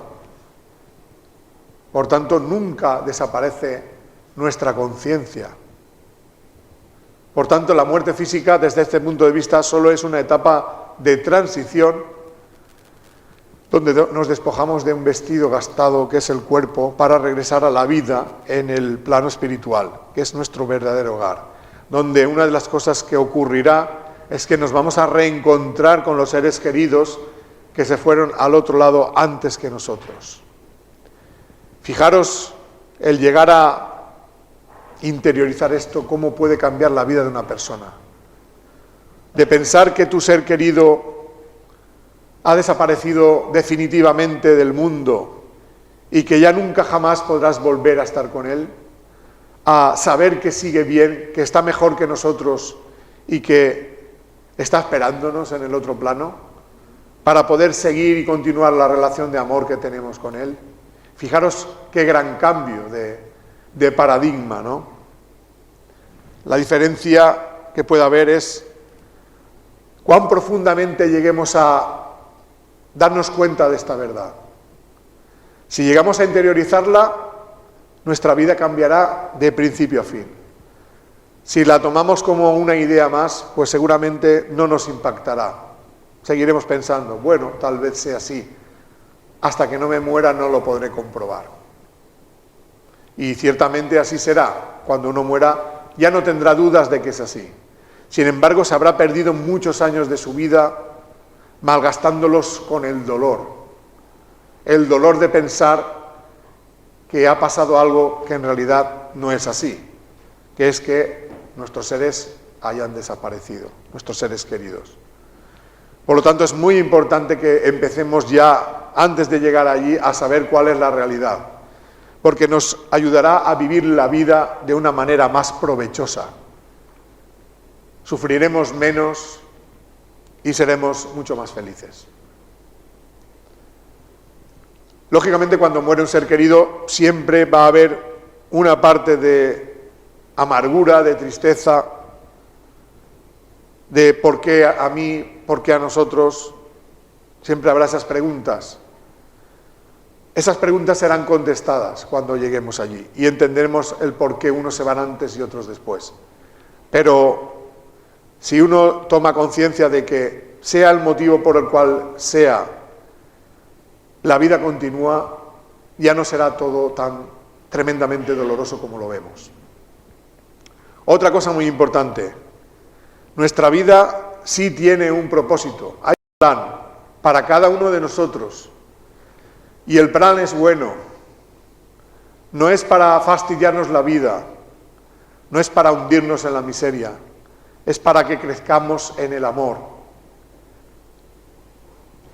Speaker 1: Por tanto, nunca desaparece nuestra conciencia. Por tanto, la muerte física, desde este punto de vista, solo es una etapa de transición donde nos despojamos de un vestido gastado que es el cuerpo para regresar a la vida en el plano espiritual, que es nuestro verdadero hogar, donde una de las cosas que ocurrirá es que nos vamos a reencontrar con los seres queridos que se fueron al otro lado antes que nosotros. Fijaros el llegar a interiorizar esto, cómo puede cambiar la vida de una persona. De pensar que tu ser querido ha desaparecido definitivamente del mundo y que ya nunca jamás podrás volver a estar con él, a saber que sigue bien, que está mejor que nosotros y que está esperándonos en el otro plano para poder seguir y continuar la relación de amor que tenemos con él. Fijaros qué gran cambio de paradigma, ¿no? La diferencia que puede haber es cuán profundamente lleguemos a darnos cuenta de esta verdad. Si llegamos a interiorizarla, nuestra vida cambiará de principio a fin. Si la tomamos como una idea más, pues seguramente no nos impactará. Seguiremos pensando, bueno, tal vez sea así. Hasta que no me muera no lo podré comprobar. Y ciertamente así será. Cuando uno muera ya no tendrá dudas de que es así. Sin embargo, se habrá perdido muchos años de su vida malgastándolos con el dolor de pensar que ha pasado algo que en realidad no es así, que es que nuestros seres hayan desaparecido, nuestros seres queridos. Por lo tanto, es muy importante que empecemos ya, antes de llegar allí, a saber cuál es la realidad, porque nos ayudará a vivir la vida de una manera más provechosa. Sufriremos menos y seremos mucho más felices. Lógicamente, cuando muere un ser querido, siempre va a haber una parte de amargura, de tristeza, de por qué a mí, por qué a nosotros. Siempre habrá esas preguntas. Esas preguntas serán contestadas cuando lleguemos allí y entenderemos el por qué unos se van antes y otros después. Pero si uno toma conciencia de que sea el motivo por el cual sea, la vida continúa, ya no será todo tan tremendamente doloroso como lo vemos. Otra cosa muy importante, nuestra vida sí tiene un propósito, hay un plan para cada uno de nosotros y el plan es bueno, no es para fastidiarnos la vida, no es para hundirnos en la miseria, es para que crezcamos en el amor.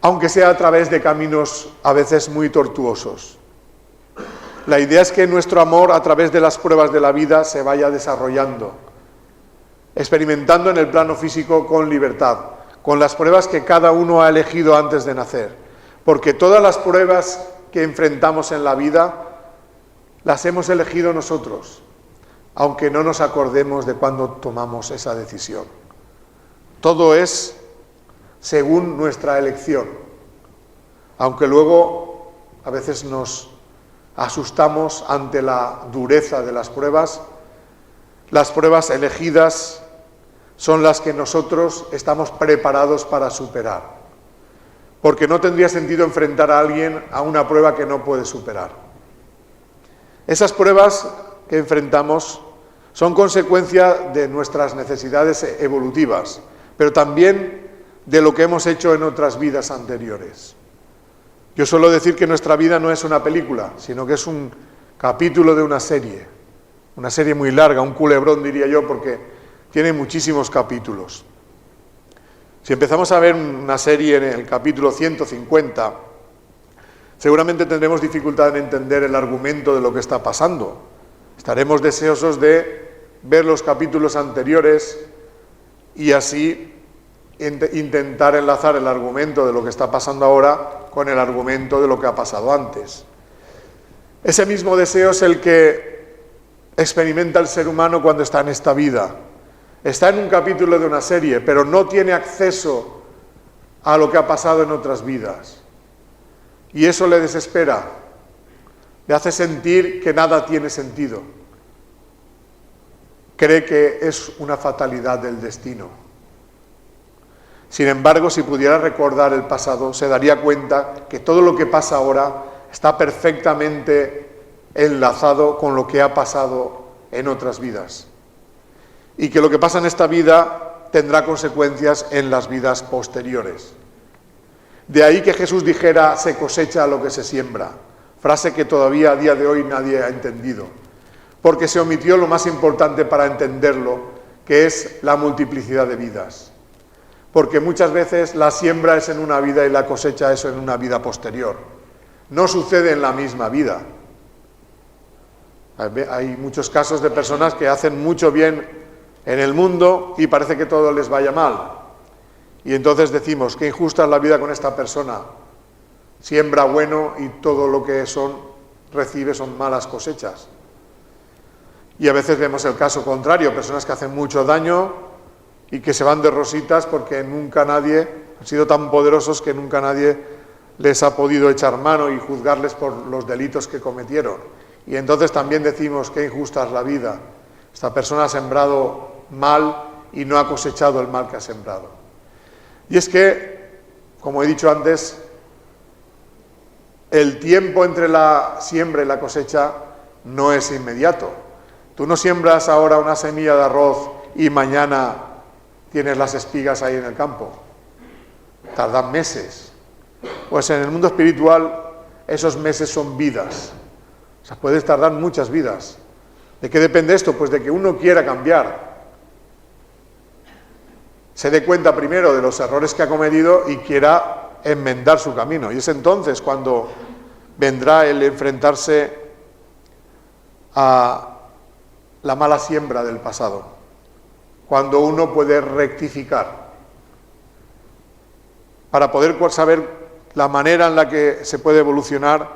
Speaker 1: Aunque sea a través de caminos a veces muy tortuosos. La idea es que nuestro amor a través de las pruebas de la vida se vaya desarrollando, experimentando en el plano físico con libertad, con las pruebas que cada uno ha elegido antes de nacer, porque todas las pruebas que enfrentamos en la vida las hemos elegido nosotros, aunque no nos acordemos de cuándo tomamos esa decisión. Todo es según nuestra elección, aunque luego a veces nos asustamos ante la dureza de las pruebas elegidas son las que nosotros estamos preparados para superar, porque no tendría sentido enfrentar a alguien a una prueba que no puede superar. Esas pruebas que enfrentamos son consecuencia de nuestras necesidades evolutivas, pero también de lo que hemos hecho en otras vidas anteriores. Yo suelo decir que nuestra vida no es una película, sino que es un capítulo de una serie muy larga, un culebrón diría yo, porque tiene muchísimos capítulos. Si empezamos a ver una serie en el capítulo 150, seguramente tendremos dificultad en entender el argumento de lo que está pasando. Estaremos deseosos de ver los capítulos anteriores y así intentar enlazar el argumento de lo que está pasando ahora con el argumento de lo que ha pasado antes. Ese mismo deseo es el que experimenta el ser humano cuando está en esta vida. Está en un capítulo de una serie, pero no tiene acceso a lo que ha pasado en otras vidas. Y eso le desespera, le hace sentir que nada tiene sentido. Cree que es una fatalidad del destino. Sin embargo, si pudiera recordar el pasado, se daría cuenta que todo lo que pasa ahora está perfectamente enlazado con lo que ha pasado en otras vidas. Y que lo que pasa en esta vida tendrá consecuencias en las vidas posteriores. De ahí que Jesús dijera, se cosecha lo que se siembra, frase que todavía a día de hoy nadie ha entendido, porque se omitió lo más importante para entenderlo, que es la multiplicidad de vidas. Porque muchas veces la siembra es en una vida y la cosecha es en una vida posterior. No sucede en la misma vida. Hay muchos casos de personas que hacen mucho bien en el mundo y parece que todo les vaya mal. Y entonces decimos, qué injusta es la vida con esta persona. Siembra bueno y todo lo que recibe son malas cosechas. Y a veces vemos el caso contrario, personas que hacen mucho daño y que se van de rositas porque nunca nadie, han sido tan poderosos que nunca nadie les ha podido echar mano y juzgarles por los delitos que cometieron. Y entonces también decimos, qué injusta es la vida. Esta persona ha sembrado mal y no ha cosechado el mal que ha sembrado. Y es que, como he dicho antes, el tiempo entre la siembra y la cosecha no es inmediato. Tú no siembras ahora una semilla de arroz y mañana tienes las espigas ahí en el campo. Tardan meses. Pues en el mundo espiritual esos meses son vidas. O sea, puedes tardar muchas vidas. ¿De qué depende esto? Pues de que uno quiera cambiar. Se dé cuenta primero de los errores que ha cometido y quiera enmendar su camino. Y es entonces cuando vendrá el enfrentarse a la mala siembra del pasado. Cuando uno puede rectificar. Para poder saber la manera en la que se puede evolucionar,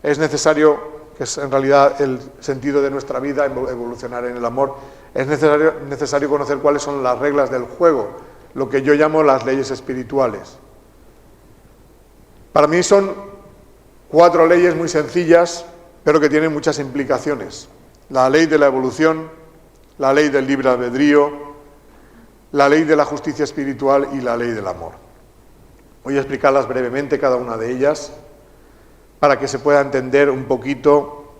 Speaker 1: es necesario, que es en realidad el sentido de nuestra vida, evolucionar en el amor, es necesario conocer cuáles son las reglas del juego, lo que yo llamo las leyes espirituales. Para mí son 4 leyes muy sencillas, pero que tienen muchas implicaciones. La ley de la evolución, la ley del libre albedrío, la ley de la justicia espiritual y la ley del amor. Voy a explicarlas brevemente, cada una de ellas, para que se pueda entender un poquito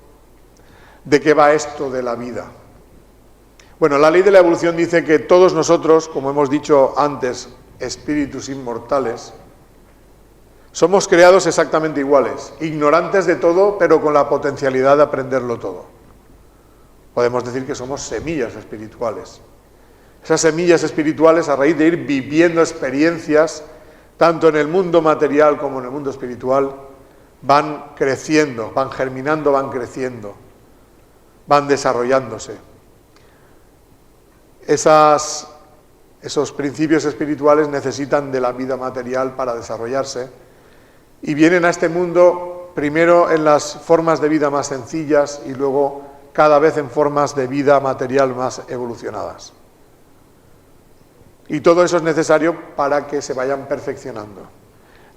Speaker 1: de qué va esto de la vida. Bueno, la ley de la evolución dice que todos nosotros, como hemos dicho antes, espíritus inmortales, somos creados exactamente iguales, ignorantes de todo, pero con la potencialidad de aprenderlo todo. Podemos decir que somos semillas espirituales. Esas semillas espirituales, a raíz de ir viviendo experiencias, tanto en el mundo material como en el mundo espiritual, van creciendo, van germinando, van creciendo, van desarrollándose. Esos principios espirituales necesitan de la vida material para desarrollarse y vienen a este mundo primero en las formas de vida más sencillas y luego cada vez en formas de vida material más evolucionadas. Y todo eso es necesario para que se vayan perfeccionando.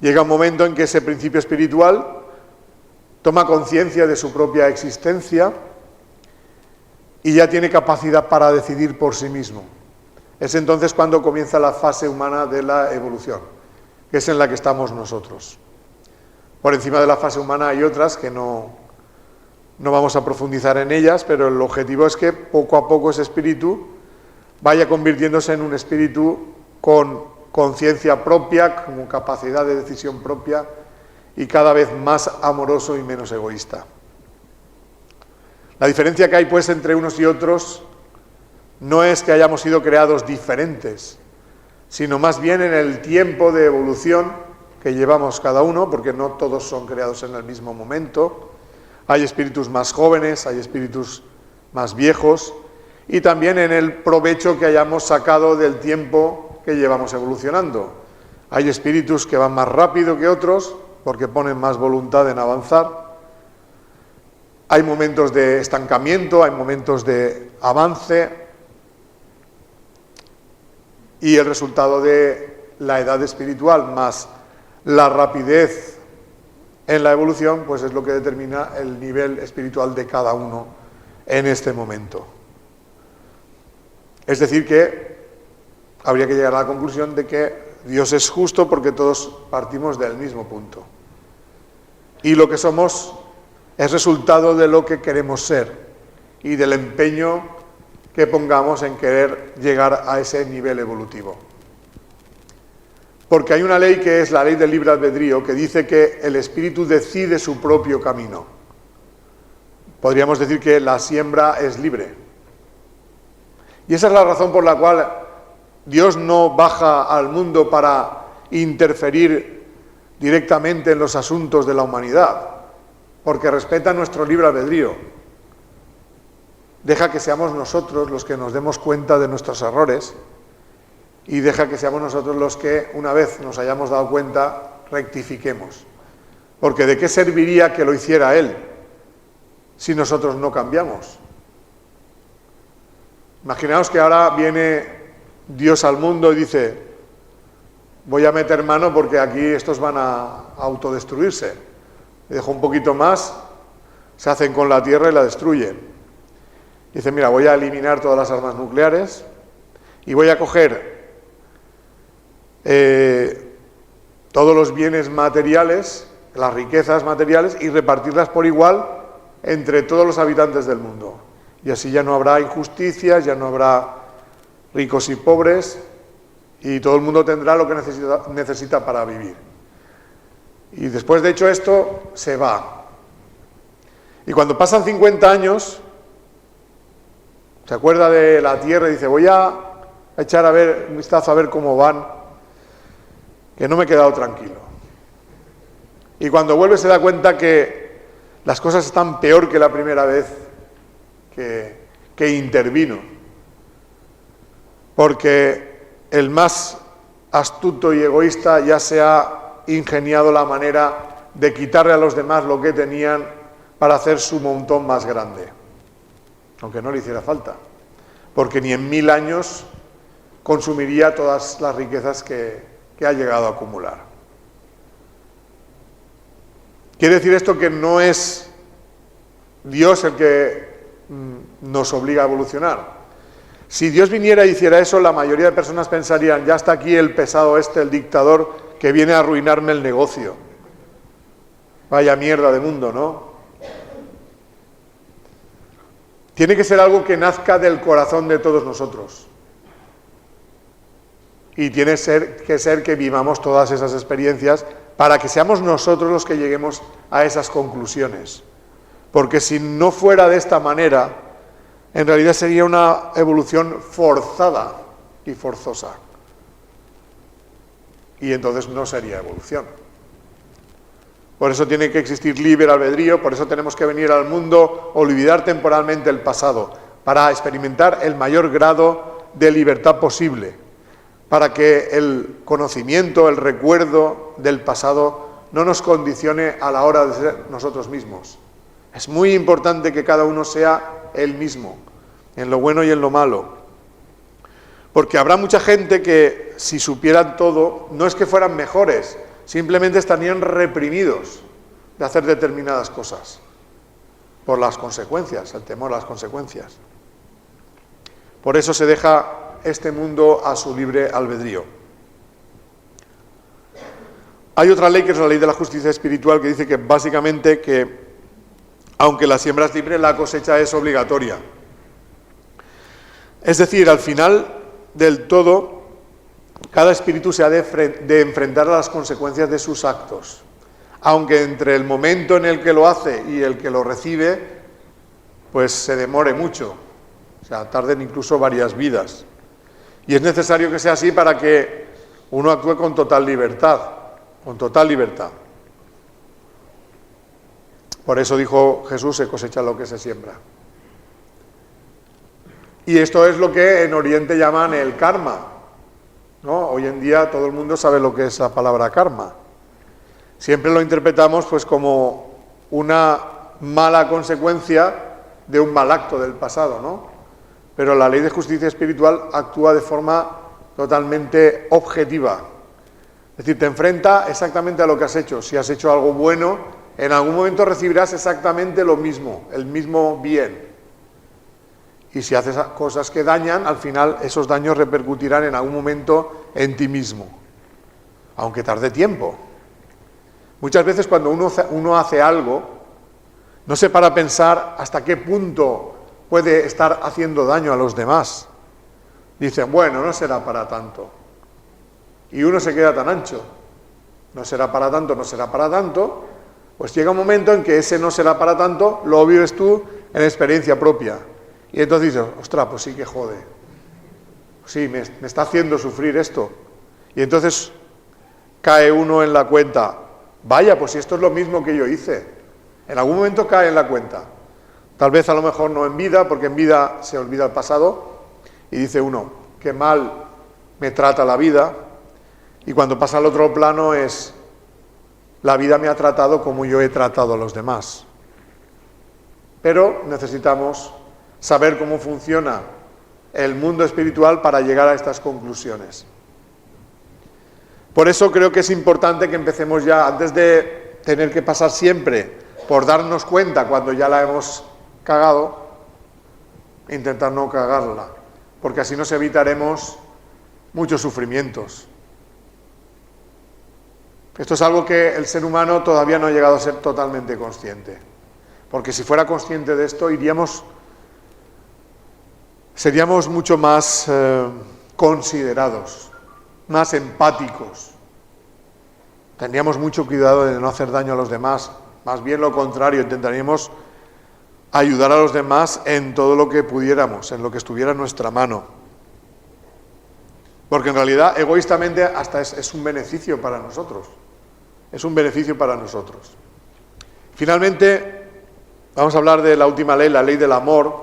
Speaker 1: Llega un momento en que ese principio espiritual toma conciencia de su propia existencia y ya tiene capacidad para decidir por sí mismo. Es entonces cuando comienza la fase humana de la evolución, que es en la que estamos nosotros. Por encima de la fase humana hay otras que no vamos a profundizar en ellas, pero el objetivo es que poco a poco ese espíritu vaya convirtiéndose en un espíritu con conciencia propia, con capacidad de decisión propia y cada vez más amoroso y menos egoísta. La diferencia que hay pues entre unos y otros no es que hayamos sido creados diferentes, sino más bien en el tiempo de evolución que llevamos cada uno, porque no todos son creados en el mismo momento. Hay espíritus más jóvenes, hay espíritus más viejos, y también en el provecho que hayamos sacado del tiempo que llevamos evolucionando. Hay espíritus que van más rápido que otros, porque ponen más voluntad en avanzar. Hay momentos de estancamiento, hay momentos de avance, y el resultado de la edad espiritual más la rapidez en la evolución, pues es lo que determina el nivel espiritual de cada uno en este momento. Es decir que habría que llegar a la conclusión de que Dios es justo porque todos partimos del mismo punto. Y lo que somos es resultado de lo que queremos ser y del empeño que pongamos en querer llegar a ese nivel evolutivo. Porque hay una ley que es la ley del libre albedrío, que dice que el espíritu decide su propio camino. Podríamos decir que la siembra es libre. Y esa es la razón por la cual Dios no baja al mundo para interferir directamente en los asuntos de la humanidad, porque respeta nuestro libre albedrío. Deja que seamos nosotros los que nos demos cuenta de nuestros errores y deja que seamos nosotros los que, una vez nos hayamos dado cuenta, rectifiquemos. Porque ¿de qué serviría que lo hiciera Él si nosotros no cambiamos? Imaginaos que ahora viene Dios al mundo y dice: voy a meter mano porque aquí estos van a autodestruirse. Le dejo un poquito más, se hacen con la tierra y la destruyen. Dice: mira, voy a eliminar todas las armas nucleares y voy a coger todos los bienes materiales, las riquezas materiales, y repartirlas por igual entre todos los habitantes del mundo. Y así ya no habrá injusticias, ya no habrá ricos y pobres, y todo el mundo tendrá lo que necesita para vivir. Y después de hecho esto, se va. Y cuando pasan 50 años, se acuerda de la tierra y dice, voy a echar un vistazo a ver cómo van, que no me he quedado tranquilo. Y cuando vuelve se da cuenta que las cosas están peor que la primera vez que intervino. Porque el más astuto y egoísta ya se ha ingeniado la manera de quitarle a los demás lo que tenían para hacer su montón más grande. Aunque no le hiciera falta. Porque ni en 1000 años consumiría todas las riquezas que ha llegado a acumular. Quiere decir esto que no es Dios el que nos obliga a evolucionar. Si Dios viniera y hiciera eso, la mayoría de personas pensarían, ya está aquí el pesado el dictador, que viene a arruinarme el negocio. Vaya mierda de mundo, ¿no? Tiene que ser algo que nazca del corazón de todos nosotros. Y tiene que ser que vivamos todas esas experiencias para que seamos nosotros los que lleguemos a esas conclusiones. Porque si no fuera de esta manera, en realidad sería una evolución forzada y forzosa. Y entonces no sería evolución. Por eso tiene que existir libre albedrío, por eso tenemos que venir al mundo, olvidar temporalmente el pasado, para experimentar el mayor grado de libertad posible, para que el conocimiento, el recuerdo del pasado no nos condicione a la hora de ser nosotros mismos. Es muy importante que cada uno sea él mismo, en lo bueno y en lo malo. Porque habrá mucha gente que, si supieran todo, no es que fueran mejores, simplemente estarían reprimidos de hacer determinadas cosas, por las consecuencias, el temor a las consecuencias. Por eso se deja este mundo a su libre albedrío. Hay otra ley que es la ley de la justicia espiritual, que dice que básicamente que aunque la siembra es libre, la cosecha es obligatoria. Es decir, al final del todo, cada espíritu se ha de enfrentar a las consecuencias de sus actos. Aunque entre el momento en el que lo hace y el que lo recibe, pues se demore mucho. O sea, tarden incluso varias vidas. Y es necesario que sea así para que uno actúe con total libertad. Con total libertad. Por eso dijo Jesús, se cosecha lo que se siembra. Y esto es lo que en Oriente llaman el karma, ¿no? Hoy en día todo el mundo sabe lo que es la palabra karma. Siempre lo interpretamos pues como una mala consecuencia de un mal acto del pasado, ¿no? Pero la ley de justicia espiritual actúa de forma totalmente objetiva. Es decir, te enfrenta exactamente a lo que has hecho. Si has hecho algo bueno, en algún momento recibirás exactamente lo mismo, el mismo bien. Y si haces cosas que dañan, al final esos daños repercutirán en algún momento en ti mismo, aunque tarde tiempo. Muchas veces cuando uno hace algo, no se para a pensar hasta qué punto puede estar haciendo daño a los demás. Dicen, bueno, no será para tanto. Y uno se queda tan ancho. No será para tanto, no será para tanto. Pues llega un momento en que ese no será para tanto, lo vives tú en experiencia propia. Y entonces dices, ostras, pues sí que jode. Sí, me está haciendo sufrir esto. Y entonces cae uno en la cuenta, vaya, pues si esto es lo mismo que yo hice. En algún momento cae en la cuenta. Tal vez a lo mejor no en vida, porque en vida se olvida el pasado, y dice uno, qué mal me trata la vida, y cuando pasa al otro plano es, la vida me ha tratado como yo he tratado a los demás. Pero necesitamos saber cómo funciona el mundo espiritual para llegar a estas conclusiones. Por eso creo que es importante que empecemos ya, antes de tener que pasar siempre por darnos cuenta cuando ya la hemos cagado, intentar no cagarla, porque así nos evitaremos muchos sufrimientos. Esto es algo que el ser humano todavía no ha llegado a ser totalmente consciente, porque si fuera consciente de esto seríamos mucho más considerados más empáticos. Tendríamos mucho cuidado de no hacer daño a los demás, más bien lo contrario, intentaríamos ayudar a los demás en todo lo que pudiéramos, en lo que estuviera en nuestra mano. Porque en realidad, egoístamente, hasta es un beneficio para nosotros. Es un beneficio para nosotros. Finalmente, vamos a hablar de la última ley, la ley del amor,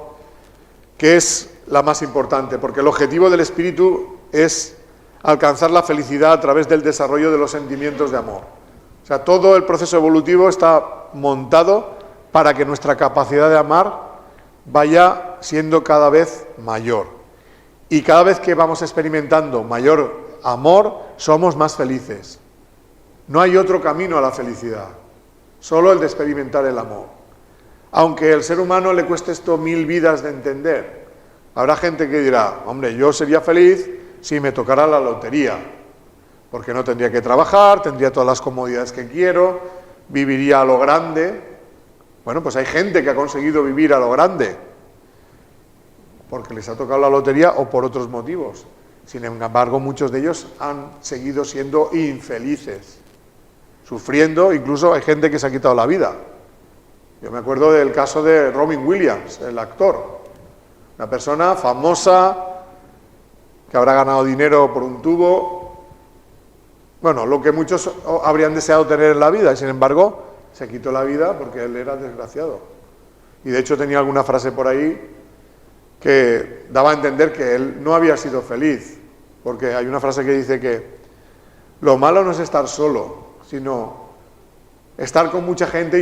Speaker 1: que es la más importante, porque el objetivo del espíritu es alcanzar la felicidad a través del desarrollo de los sentimientos de amor. O sea, todo el proceso evolutivo está montado para que nuestra capacidad de amar vaya siendo cada vez mayor. Y cada vez que vamos experimentando mayor amor, somos más felices. No hay otro camino a la felicidad, solo el de experimentar el amor. Aunque al ser humano le cueste esto 1000 vidas de entender, habrá gente que dirá, hombre, yo sería feliz si me tocara la lotería, porque no tendría que trabajar, tendría todas las comodidades que quiero, viviría a lo grande. Bueno, pues hay gente que ha conseguido vivir a lo grande, porque les ha tocado la lotería o por otros motivos. Sin embargo, muchos de ellos han seguido siendo infelices, sufriendo, incluso hay gente que se ha quitado la vida. Yo me acuerdo del caso de Robin Williams, el actor, una persona famosa que habrá ganado dinero por un tubo, bueno, lo que muchos habrían deseado tener en la vida, y sin embargo se quitó la vida porque él era desgraciado. Y de hecho tenía alguna frase por ahí que daba a entender que él no había sido feliz, porque hay una frase que dice que lo malo no es estar solo, sino estar con mucha gente y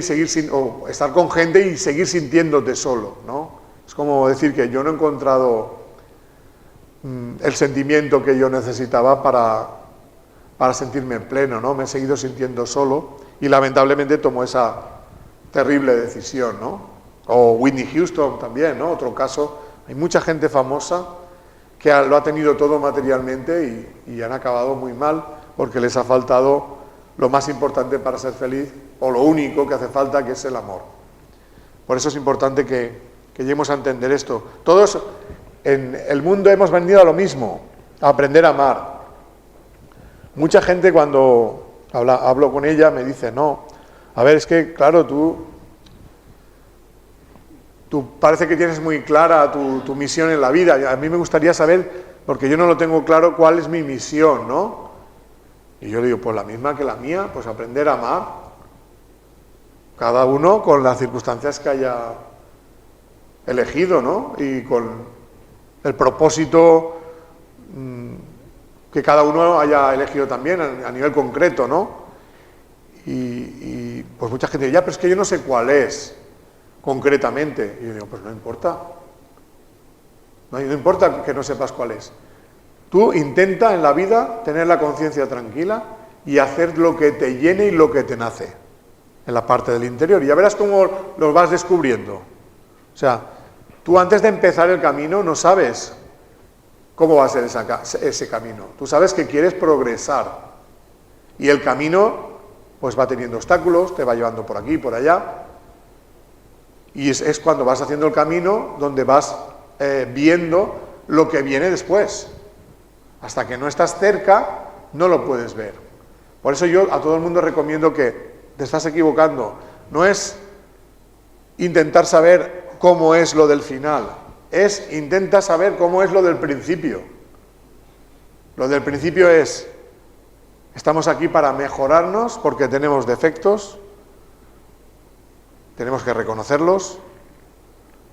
Speaker 1: estar con gente y seguir sintiéndote solo, ¿no? Es como decir que yo no he encontrado el sentimiento que yo necesitaba para sentirme pleno, ¿no? Me he seguido sintiendo solo y lamentablemente tomó esa terrible decisión, ¿no? O Whitney Houston también, ¿no? Otro caso. Hay mucha gente famosa que lo ha tenido todo materialmente y han acabado muy mal porque les ha faltado lo más importante para ser feliz, o lo único que hace falta, que es el amor. Por eso es importante que lleguemos a entender esto. Todos en el mundo hemos venido a lo mismo, a aprender a amar. Mucha gente cuando hablo con ella me dice, no, a ver, es que claro, tú parece que tienes muy clara tu misión en la vida. A mí me gustaría saber, porque yo no lo tengo claro, cuál es mi misión, ¿no? Y yo le digo, pues la misma que la mía, pues aprender a amar. Cada uno con las circunstancias que haya elegido, ¿no? Y con el propósito que cada uno haya elegido también a nivel concreto, ¿no? Y pues mucha gente dice, ya, pero es que yo no sé cuál es concretamente. Y yo digo, pues no importa. No importa que no sepas cuál es. Tú intenta en la vida tener la conciencia tranquila y hacer lo que te llene y lo que te nace en la parte del interior. Y ya verás cómo los vas descubriendo. O sea, tú antes de empezar el camino no sabes cómo va a ser ese camino. Tú sabes que quieres progresar. Y el camino pues va teniendo obstáculos, te va llevando por aquí, por allá. Y es cuando vas haciendo el camino donde vas viendo lo que viene después. Hasta que no estás cerca, no lo puedes ver. Por eso yo a todo el mundo recomiendo que te estás equivocando. No es intentar saber cómo es lo del final, intenta saber cómo es lo del principio. Lo del principio es, estamos aquí para mejorarnos porque tenemos defectos, tenemos que reconocerlos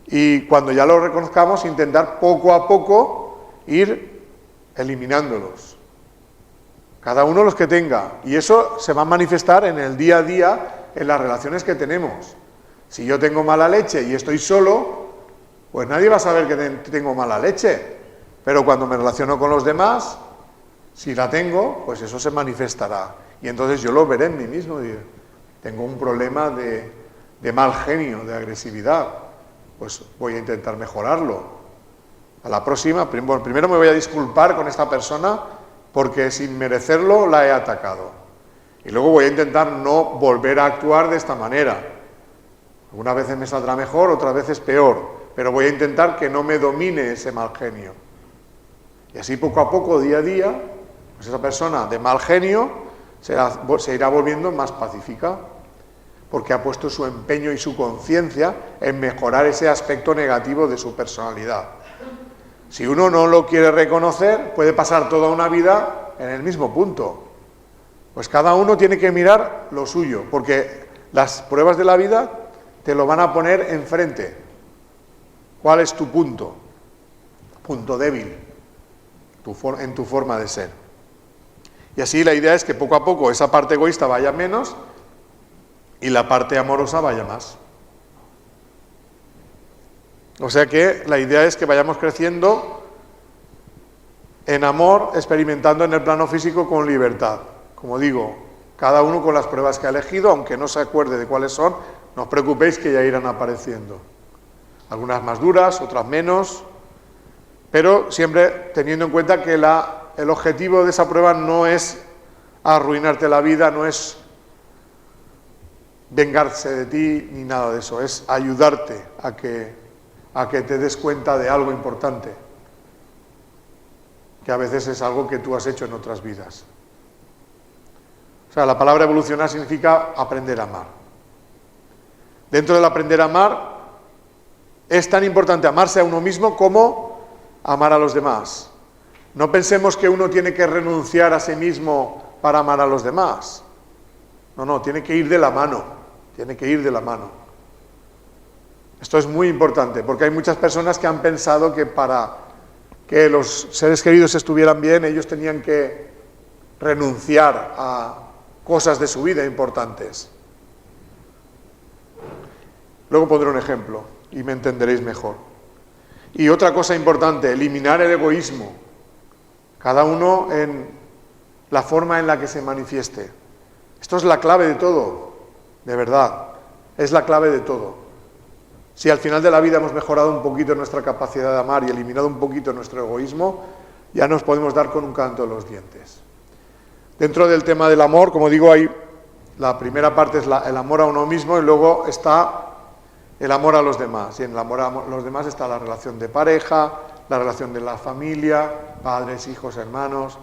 Speaker 1: y cuando ya lo reconozcamos, intentar poco a poco ir eliminándolos. Cada uno los que tenga. Y eso se va a manifestar en el día a día, en las relaciones que tenemos. Si yo tengo mala leche y estoy solo, pues nadie va a saber que tengo mala leche. Pero cuando me relaciono con los demás, si la tengo, pues eso se manifestará. Y entonces yo lo veré en mí mismo. Tengo un problema de mal genio, de agresividad. Pues voy a intentar mejorarlo. A la próxima, primero me voy a disculpar con esta persona porque sin merecerlo la he atacado. Y luego voy a intentar no volver a actuar de esta manera. Algunas veces me saldrá mejor, otras veces peor, pero voy a intentar que no me domine ese mal genio. Y así poco a poco, día a día, Pues esa persona de mal genio se irá volviendo más pacífica, porque ha puesto su empeño y su conciencia en mejorar ese aspecto negativo de su personalidad. Si uno no lo quiere reconocer, puede pasar toda una vida en el mismo punto. Pues cada uno tiene que mirar lo suyo, porque las pruebas de la vida te lo van a poner enfrente. ¿Cuál es tu punto? Punto débil en tu forma de ser. Y así la idea es que poco a poco esa parte egoísta vaya menos y la parte amorosa vaya más. O sea que la idea es que vayamos creciendo en amor, experimentando en el plano físico con libertad. Como digo, cada uno con las pruebas que ha elegido, aunque no se acuerde de cuáles son, no os preocupéis que ya irán apareciendo. Algunas más duras, otras menos, pero siempre teniendo en cuenta que el objetivo de esa prueba no es arruinarte la vida, no es vengarse de ti ni nada de eso, es ayudarte a que te des cuenta de algo importante, que a veces es algo que tú has hecho en otras vidas. O sea, la palabra evolucionar significa aprender a amar. Dentro del aprender a amar, es tan importante amarse a uno mismo como amar a los demás. No pensemos que uno tiene que renunciar a sí mismo para amar a los demás. No, tiene que ir de la mano, tiene que ir de la mano. Esto es muy importante, porque hay muchas personas que han pensado que para que los seres queridos estuvieran bien, ellos tenían que renunciar a cosas de su vida importantes. Luego pondré un ejemplo y me entenderéis mejor. Y otra cosa importante, eliminar el egoísmo. Cada uno en la forma en la que se manifieste. Esto es la clave de todo, de verdad. Es la clave de todo. Si al final de la vida hemos mejorado un poquito nuestra capacidad de amar y eliminado un poquito nuestro egoísmo, ya nos podemos dar con un canto en los dientes. Dentro del tema del amor, como digo, la primera parte es el amor a uno mismo y luego está el amor a los demás. Y en el amor a los demás está la relación de pareja, la relación de la familia, padres, hijos, hermanos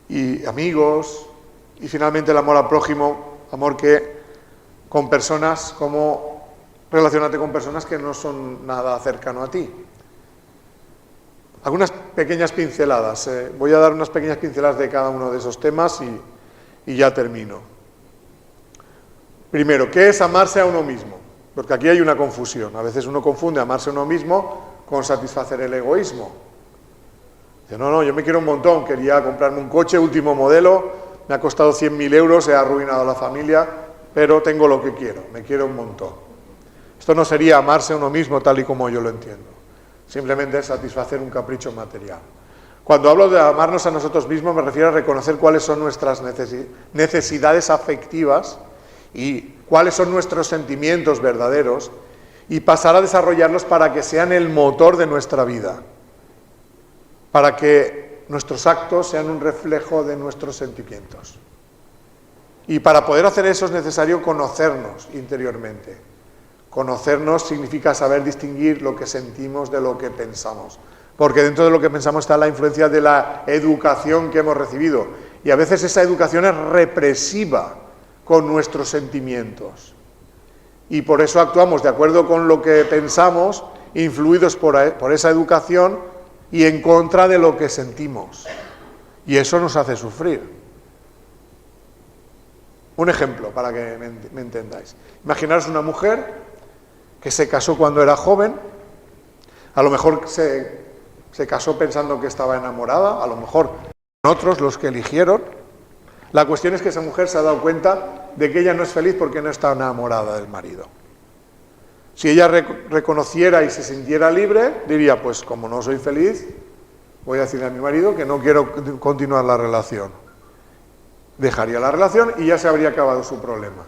Speaker 1: y amigos. Y finalmente el amor al prójimo, amor que con personas, como relacionarte con personas que no son nada cercano a ti. Algunas pequeñas pinceladas. Voy a dar unas pequeñas pinceladas de cada uno de esos temas y ya termino. Primero, ¿qué es amarse a uno mismo? Porque aquí hay una confusión. A veces uno confunde amarse a uno mismo con satisfacer el egoísmo. Dice, no, yo me quiero un montón, quería comprarme un coche último modelo, me ha costado 100.000 euros, he arruinado a la familia, pero tengo lo que quiero, me quiero un montón. Esto no sería amarse a uno mismo tal y como yo lo entiendo. Simplemente es satisfacer un capricho material. Cuando hablo de amarnos a nosotros mismos me refiero a reconocer cuáles son nuestras necesidades afectivas y cuáles son nuestros sentimientos verdaderos y pasar a desarrollarlos para que sean el motor de nuestra vida, para que nuestros actos sean un reflejo de nuestros sentimientos. Y para poder hacer eso es necesario conocernos interiormente. Conocernos significa saber distinguir lo que sentimos de lo que pensamos, porque dentro de lo que pensamos está la influencia de la educación que hemos recibido, y a veces esa educación es represiva con nuestros sentimientos. Y por eso actuamos de acuerdo con lo que pensamos, influidos por esa educación y en contra de lo que sentimos. Y eso nos hace sufrir. Un ejemplo para que me entendáis. Imaginaros una mujer que se casó cuando era joven, a lo mejor se casó pensando que estaba enamorada, a lo mejor otros los que eligieron. La cuestión es que esa mujer se ha dado cuenta de que ella no es feliz porque no está enamorada del marido. Si ella reconociera y se sintiera libre, diría, pues como no soy feliz, voy a decirle a mi marido que no quiero continuar la relación. Dejaría la relación y ya se habría acabado su problema.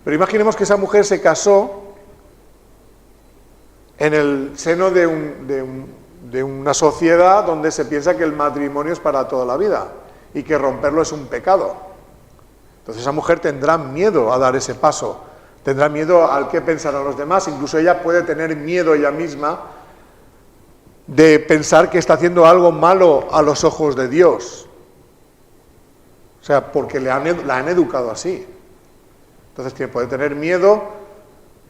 Speaker 1: Pero imaginemos que esa mujer se casó en el seno de una sociedad donde se piensa que el matrimonio es para toda la vida y que romperlo es un pecado. Entonces esa mujer tendrá miedo a dar ese paso, tendrá miedo al qué pensarán los demás, incluso ella puede tener miedo ella misma de pensar que está haciendo algo malo a los ojos de Dios. sea, porque la han educado así. Entonces puede tener miedo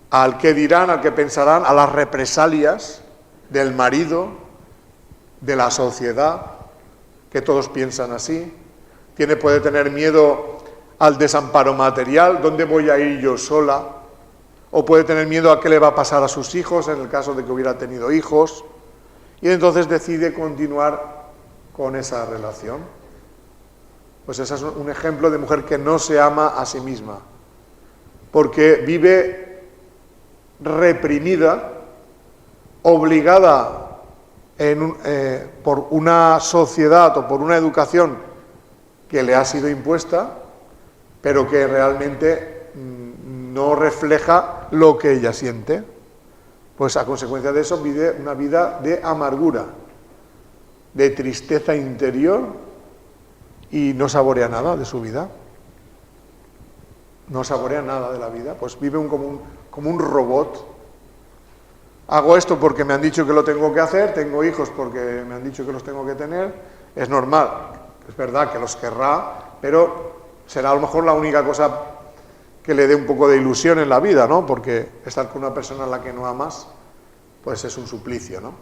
Speaker 1: al qué dirán, al qué pensarán, a las represalias del marido, de la sociedad, que todos piensan así. Puede tener miedo al desamparo material, ¿dónde voy a ir yo sola? O puede tener miedo a qué le va a pasar a sus hijos en el caso de que hubiera tenido hijos. Y entonces decide continuar con esa relación. Pues ese es un ejemplo de mujer que no se ama a sí misma, porque vive reprimida, obligada por una sociedad o por una educación que le ha sido impuesta, pero que realmente no refleja lo que ella siente. Pues a consecuencia de eso vive una vida de amargura, de tristeza interior, y no saborea nada de su vida. No saborea nada de la vida, pues vive como un robot. Hago esto porque me han dicho que lo tengo que hacer, tengo hijos porque me han dicho que los tengo que tener, es normal, es verdad que los querrá, pero será a lo mejor la única cosa que le dé un poco de ilusión en la vida, ¿no? Porque estar con una persona a la que no amas, pues es un suplicio, ¿no?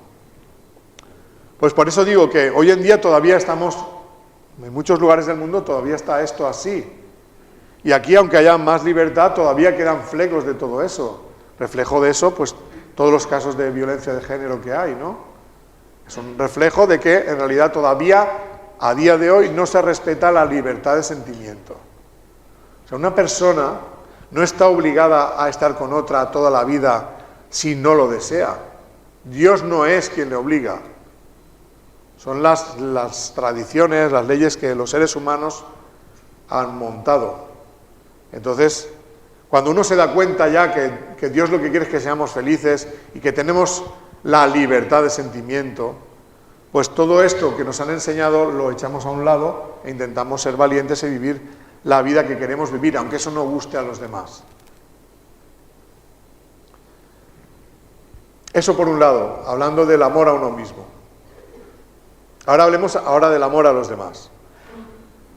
Speaker 1: Pues por eso digo que hoy en día todavía estamos, en muchos lugares del mundo todavía está esto así. Y aquí, aunque haya más libertad, todavía quedan flecos de todo eso. Reflejo de eso, pues todos los casos de violencia de género que hay, ¿no? Es un reflejo de que en realidad todavía, a día de hoy, no se respeta la libertad de sentimiento. O sea, una persona no está obligada a estar con otra toda la vida si no lo desea. Dios no es quien le obliga. Son las tradiciones, las leyes que los seres humanos han montado. Entonces, cuando uno se da cuenta ya que Dios lo que quiere es que seamos felices y que tenemos la libertad de sentimiento, pues todo esto que nos han enseñado lo echamos a un lado e intentamos ser valientes y vivir la vida que queremos vivir, aunque eso no guste a los demás. Eso por un lado, hablando del amor a uno mismo. Ahora hablemos del amor a los demás.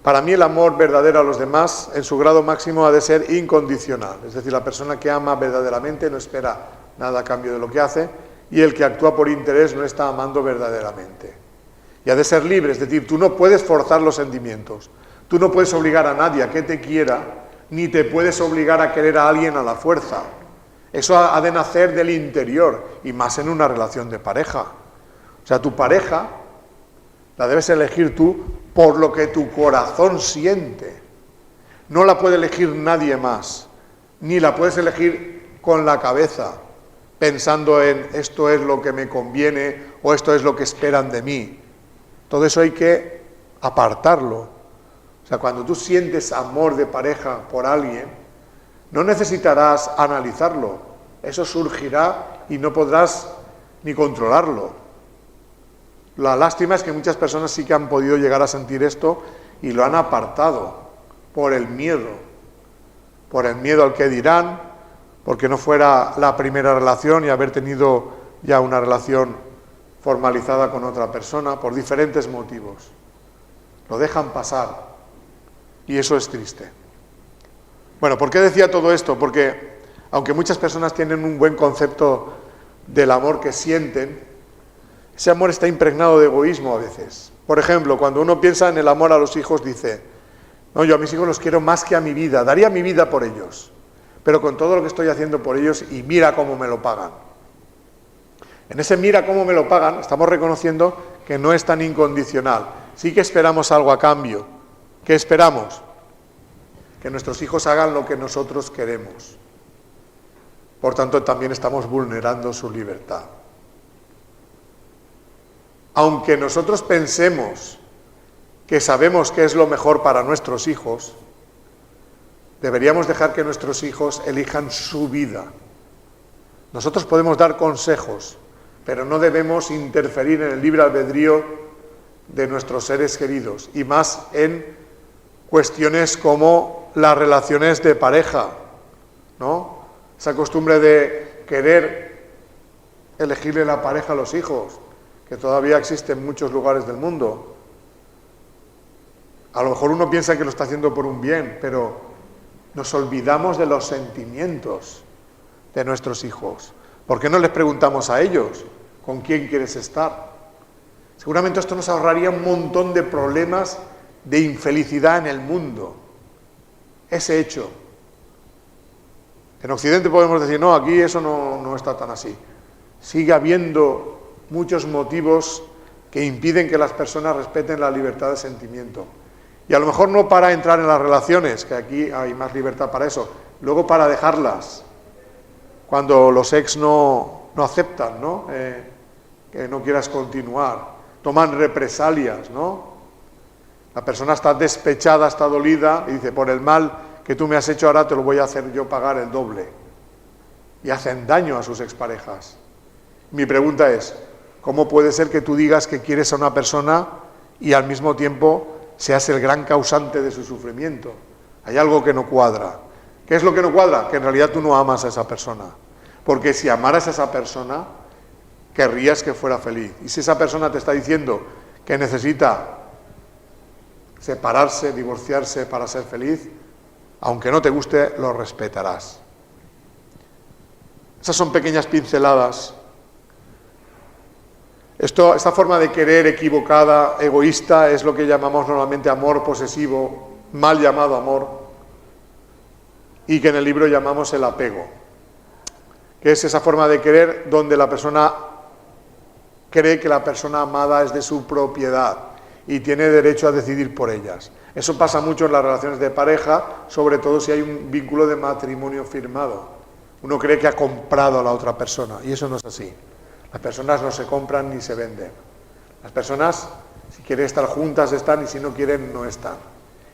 Speaker 1: Para mí el amor verdadero a los demás, en su grado máximo, ha de ser incondicional. Es decir, la persona que ama verdaderamente no espera nada a cambio de lo que hace, y el que actúa por interés no está amando verdaderamente. Y ha de ser libre, es decir, tú no puedes forzar los sentimientos. Tú no puedes obligar a nadie a que te quiera, ni te puedes obligar a querer a alguien a la fuerza. Eso ha de nacer del interior, y más en una relación de pareja. O sea, tu pareja la debes elegir tú por lo que tu corazón siente. No la puede elegir nadie más, ni la puedes elegir con la cabeza, pensando en esto es lo que me conviene o esto es lo que esperan de mí. Todo eso hay que apartarlo. O sea, cuando tú sientes amor de pareja por alguien, no necesitarás analizarlo. Eso surgirá y no podrás ni controlarlo. La lástima es que muchas personas sí que han podido llegar a sentir esto y lo han apartado por el miedo al que dirán, porque no fuera la primera relación y haber tenido ya una relación formalizada con otra persona, por diferentes motivos. Lo dejan pasar y eso es triste. Bueno, ¿por qué decía todo esto? Porque aunque muchas personas tienen un buen concepto del amor que sienten, ese amor está impregnado de egoísmo a veces. Por ejemplo, cuando uno piensa en el amor a los hijos, dice, no, yo a mis hijos los quiero más que a mi vida, daría mi vida por ellos, pero con todo lo que estoy haciendo por ellos y mira cómo me lo pagan. En ese mira cómo me lo pagan, estamos reconociendo que no es tan incondicional. Sí que esperamos algo a cambio. ¿Qué esperamos? Que nuestros hijos hagan lo que nosotros queremos. Por tanto, también estamos vulnerando su libertad. Aunque nosotros pensemos que sabemos qué es lo mejor para nuestros hijos, deberíamos dejar que nuestros hijos elijan su vida. Nosotros podemos dar consejos, pero no debemos interferir en el libre albedrío de nuestros seres queridos, y más en cuestiones como las relaciones de pareja, ¿no? Esa costumbre de querer elegirle la pareja a los hijos, que todavía existe en muchos lugares del mundo. A lo mejor uno piensa que lo está haciendo por un bien, pero nos olvidamos de los sentimientos de nuestros hijos. ¿Por qué no les preguntamos a ellos con quién quieres estar? Seguramente esto nos ahorraría un montón de problemas de infelicidad en el mundo. Ese hecho. En Occidente podemos decir, no, aquí eso no está tan así. Sigue habiendo muchos motivos que impiden que las personas respeten la libertad de sentimiento. Y a lo mejor no para entrar en las relaciones, que aquí hay más libertad para eso, luego para dejarlas, cuando los ex no aceptan, ¿no? Que no quieras continuar, toman represalias, ¿no? La persona está despechada, está dolida y dice, por el mal que tú me has hecho ahora te lo voy a hacer yo pagar el doble. Y hacen daño a sus exparejas. Mi pregunta es, ¿cómo puede ser que tú digas que quieres a una persona y al mismo tiempo seas el gran causante de su sufrimiento? Hay algo que no cuadra. ¿Qué es lo que no cuadra? Que en realidad tú no amas a esa persona. Porque si amaras a esa persona, querrías que fuera feliz. Y si esa persona te está diciendo que necesita separarse, divorciarse para ser feliz, aunque no te guste, lo respetarás. Esas son pequeñas pinceladas. Esta forma de querer equivocada, egoísta, es lo que llamamos normalmente amor posesivo, mal llamado amor, y que en el libro llamamos el apego, que es esa forma de querer donde la persona cree que la persona amada es de su propiedad y tiene derecho a decidir por ellas. Eso pasa mucho en las relaciones de pareja, sobre todo si hay un vínculo de matrimonio firmado. Uno cree que ha comprado a la otra persona, y eso no es así. Las personas no se compran ni se venden. Las personas, si quieren estar juntas, están, y si no quieren, no están.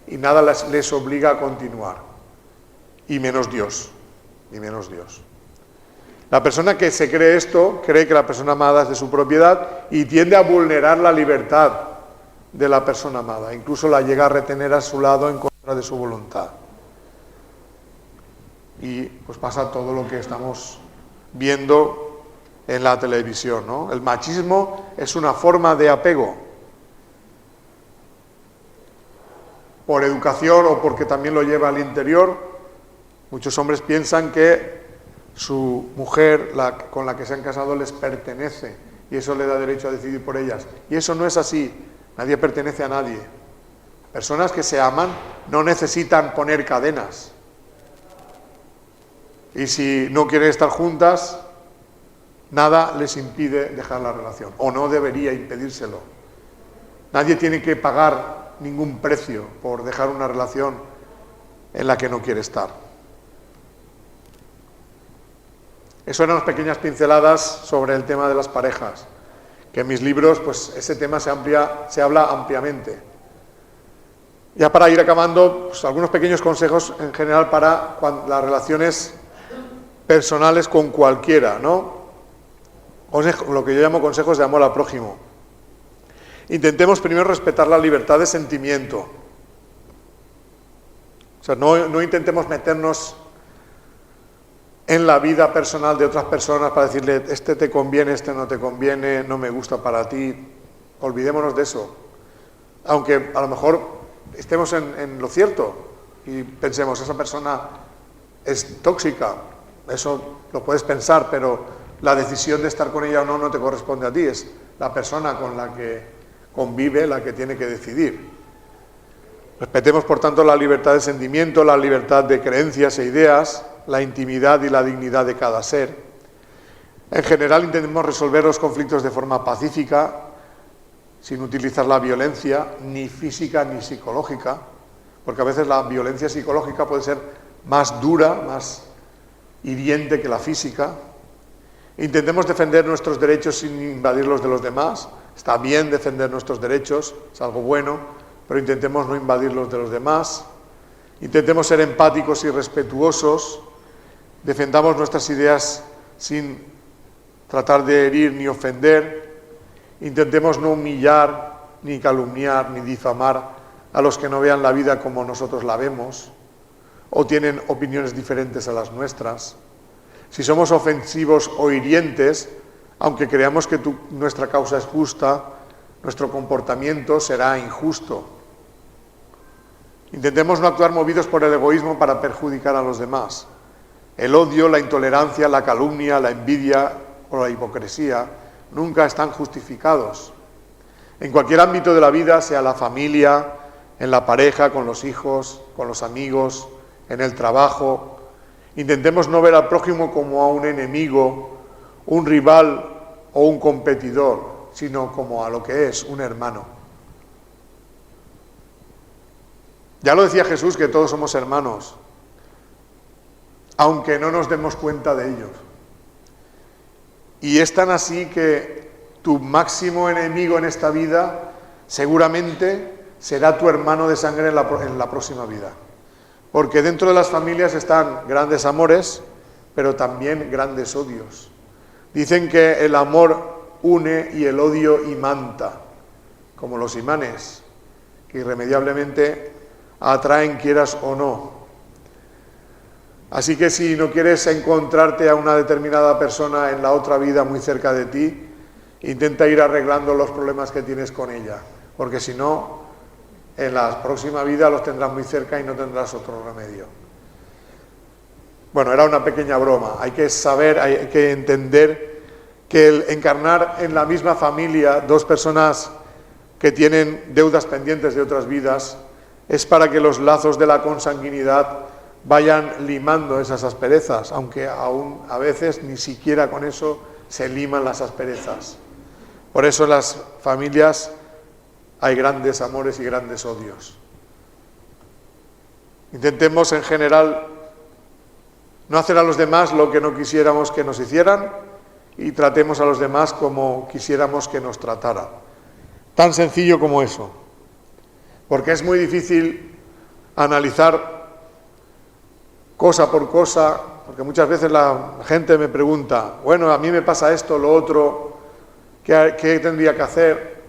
Speaker 1: Y nada les obliga a continuar. Y menos Dios. Y menos Dios. La persona que se cree esto, cree que la persona amada es de su propiedad y tiende a vulnerar la libertad de la persona amada. Incluso la llega a retener a su lado en contra de su voluntad. Y pues pasa todo lo que estamos viendo en la televisión, ¿no? El machismo es una forma de apego. Por educación o porque también lo lleva al interior, muchos hombres piensan que su mujer, con la que se han casado, les pertenece y eso le da derecho a decidir por ellas. Y eso no es así. Nadie pertenece a nadie. Personas que se aman no necesitan poner cadenas. Y si no quieren estar juntas, nada les impide dejar la relación, o no debería impedírselo. Nadie tiene que pagar ningún precio por dejar una relación en la que no quiere estar. Eso eran las pequeñas pinceladas sobre el tema de las parejas, que en mis libros pues ese tema se habla ampliamente. Ya para ir acabando, pues, algunos pequeños consejos en general para las relaciones personales con cualquiera, ¿no? Lo que yo llamo consejos de amor al prójimo. Intentemos primero respetar la libertad de sentimiento. O sea, no intentemos meternos en la vida personal de otras personas para decirle, este te conviene, este no te conviene, no me gusta para ti. Olvidémonos de eso. Aunque a lo mejor estemos en lo cierto y pensemos, esa persona es tóxica, eso lo puedes pensar, pero la decisión de estar con ella o no te corresponde a ti, es la persona con la que convive la que tiene que decidir. Respetemos, por tanto, la libertad de sentimiento, la libertad de creencias e ideas, la intimidad y la dignidad de cada ser. En general, intentemos resolver los conflictos de forma pacífica, sin utilizar la violencia, ni física ni psicológica, porque a veces la violencia psicológica puede ser más dura, más hiriente que la física. Intentemos defender nuestros derechos sin invadir los de los demás. Está bien defender nuestros derechos, es algo bueno, pero intentemos no invadir los de los demás. Intentemos ser empáticos y respetuosos. Defendamos nuestras ideas sin tratar de herir ni ofender. Intentemos no humillar, ni calumniar, ni difamar a los que no vean la vida como nosotros la vemos o tienen opiniones diferentes a las nuestras. Si somos ofensivos o hirientes, aunque creamos que nuestra causa es justa, nuestro comportamiento será injusto. Intentemos no actuar movidos por el egoísmo para perjudicar a los demás. El odio, la intolerancia, la calumnia, la envidia o la hipocresía nunca están justificados. En cualquier ámbito de la vida, sea la familia, en la pareja, con los hijos, con los amigos, en el trabajo, intentemos no ver al prójimo como a un enemigo, un rival o un competidor, sino como a lo que es, un hermano. Ya lo decía Jesús, que todos somos hermanos, aunque no nos demos cuenta de ellos. Y es tan así que tu máximo enemigo en esta vida seguramente será tu hermano de sangre en la próxima vida. Porque dentro de las familias están grandes amores, pero también grandes odios. Dicen que el amor une y el odio imanta, como los imanes, que irremediablemente atraen quieras o no. Así que si no quieres encontrarte a una determinada persona en la otra vida muy cerca de ti, intenta ir arreglando los problemas que tienes con ella, porque si no, en la próxima vida los tendrás muy cerca y no tendrás otro remedio. Bueno, era una pequeña broma. Hay que saber, hay que entender que el encarnar en la misma familia dos personas que tienen deudas pendientes de otras vidas es para que los lazos de la consanguinidad vayan limando esas asperezas, aunque aún a veces ni siquiera con eso se liman las asperezas. Por eso en las familias hay grandes amores y grandes odios. Intentemos en general no hacer a los demás lo que no quisiéramos que nos hicieran y tratemos a los demás como quisiéramos que nos trataran. Tan sencillo como eso. Porque es muy difícil analizar cosa por cosa, porque muchas veces la gente me pregunta, bueno, a mí me pasa esto, lo otro, ¿qué tendría que hacer?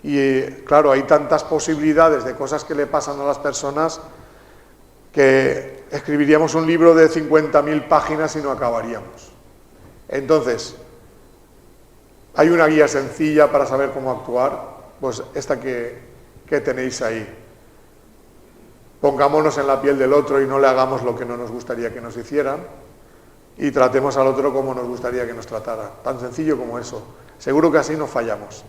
Speaker 1: Y claro, hay tantas posibilidades de cosas que le pasan a las personas que escribiríamos un libro de 50.000 páginas y no acabaríamos. Entonces, hay una guía sencilla para saber cómo actuar, pues esta que tenéis ahí. Pongámonos en la piel del otro y no le hagamos lo que no nos gustaría que nos hicieran y tratemos al otro como nos gustaría que nos tratara. Tan sencillo como eso. Seguro que así no fallamos.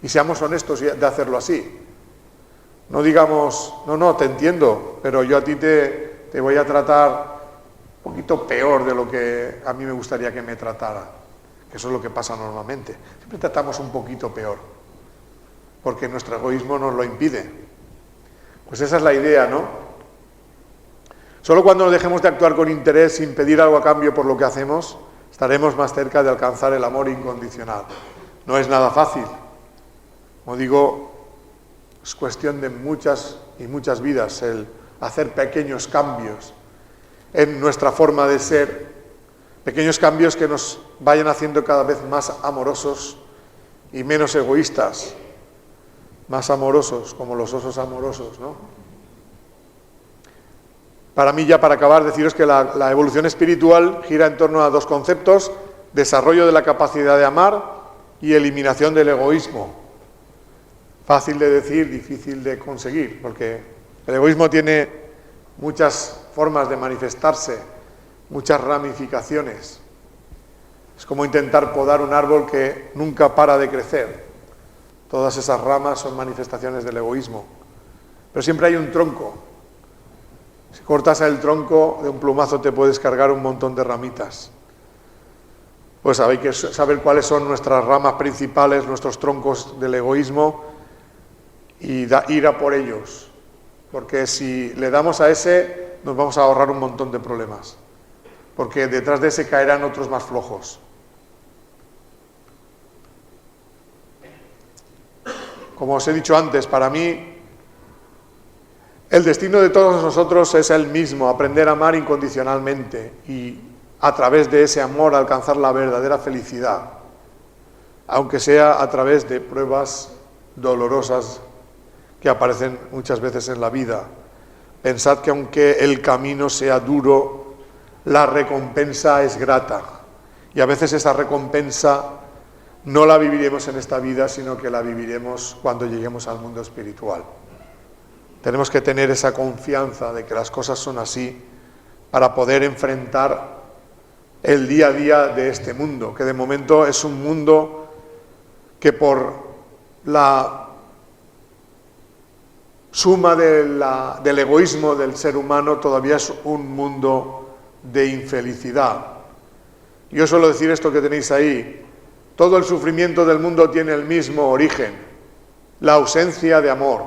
Speaker 1: Y seamos honestos de hacerlo así. No digamos, no, te entiendo, pero yo a ti te voy a tratar un poquito peor de lo que a mí me gustaría que me tratara. Que eso es lo que pasa normalmente. Siempre tratamos un poquito peor, porque nuestro egoísmo nos lo impide. Pues esa es la idea, ¿no? Solo cuando dejemos de actuar con interés sin pedir algo a cambio por lo que hacemos, estaremos más cerca de alcanzar el amor incondicional. No es nada fácil. Como digo, es cuestión de muchas y muchas vidas el hacer pequeños cambios en nuestra forma de ser, pequeños cambios que nos vayan haciendo cada vez más amorosos y menos egoístas, más amorosos, como los osos amorosos, ¿no? Para mí, ya para acabar, deciros que la evolución espiritual gira en torno a dos conceptos: desarrollo de la capacidad de amar y eliminación del egoísmo. Fácil de decir, difícil de conseguir, porque el egoísmo tiene muchas formas de manifestarse, muchas ramificaciones. Es como intentar podar un árbol que nunca para de crecer. Todas esas ramas son manifestaciones del egoísmo. Pero siempre hay un tronco. Si cortas el tronco, de un plumazo te puedes cargar un montón de ramitas. Pues hay que saber cuáles son nuestras ramas principales, nuestros troncos del egoísmo, y ir a por ellos. Porque si le damos a ese, nos vamos a ahorrar un montón de problemas. Porque detrás de ese caerán otros más flojos. Como os he dicho antes, para mí el destino de todos nosotros es el mismo: aprender a amar incondicionalmente y a través de ese amor alcanzar la verdadera felicidad, aunque sea a través de pruebas dolorosas que aparecen muchas veces en la vida. Pensad que aunque el camino sea duro, la recompensa es grata, y a veces esa recompensa no la viviremos en esta vida, sino que la viviremos cuando lleguemos al mundo espiritual. Tenemos que tener esa confianza de que las cosas son así para poder enfrentar el día a día de este mundo, que de momento es un mundo que por la suma del egoísmo del ser humano todavía es un mundo de infelicidad. Yo suelo decir esto que tenéis ahí: todo el sufrimiento del mundo tiene el mismo origen, la ausencia de amor,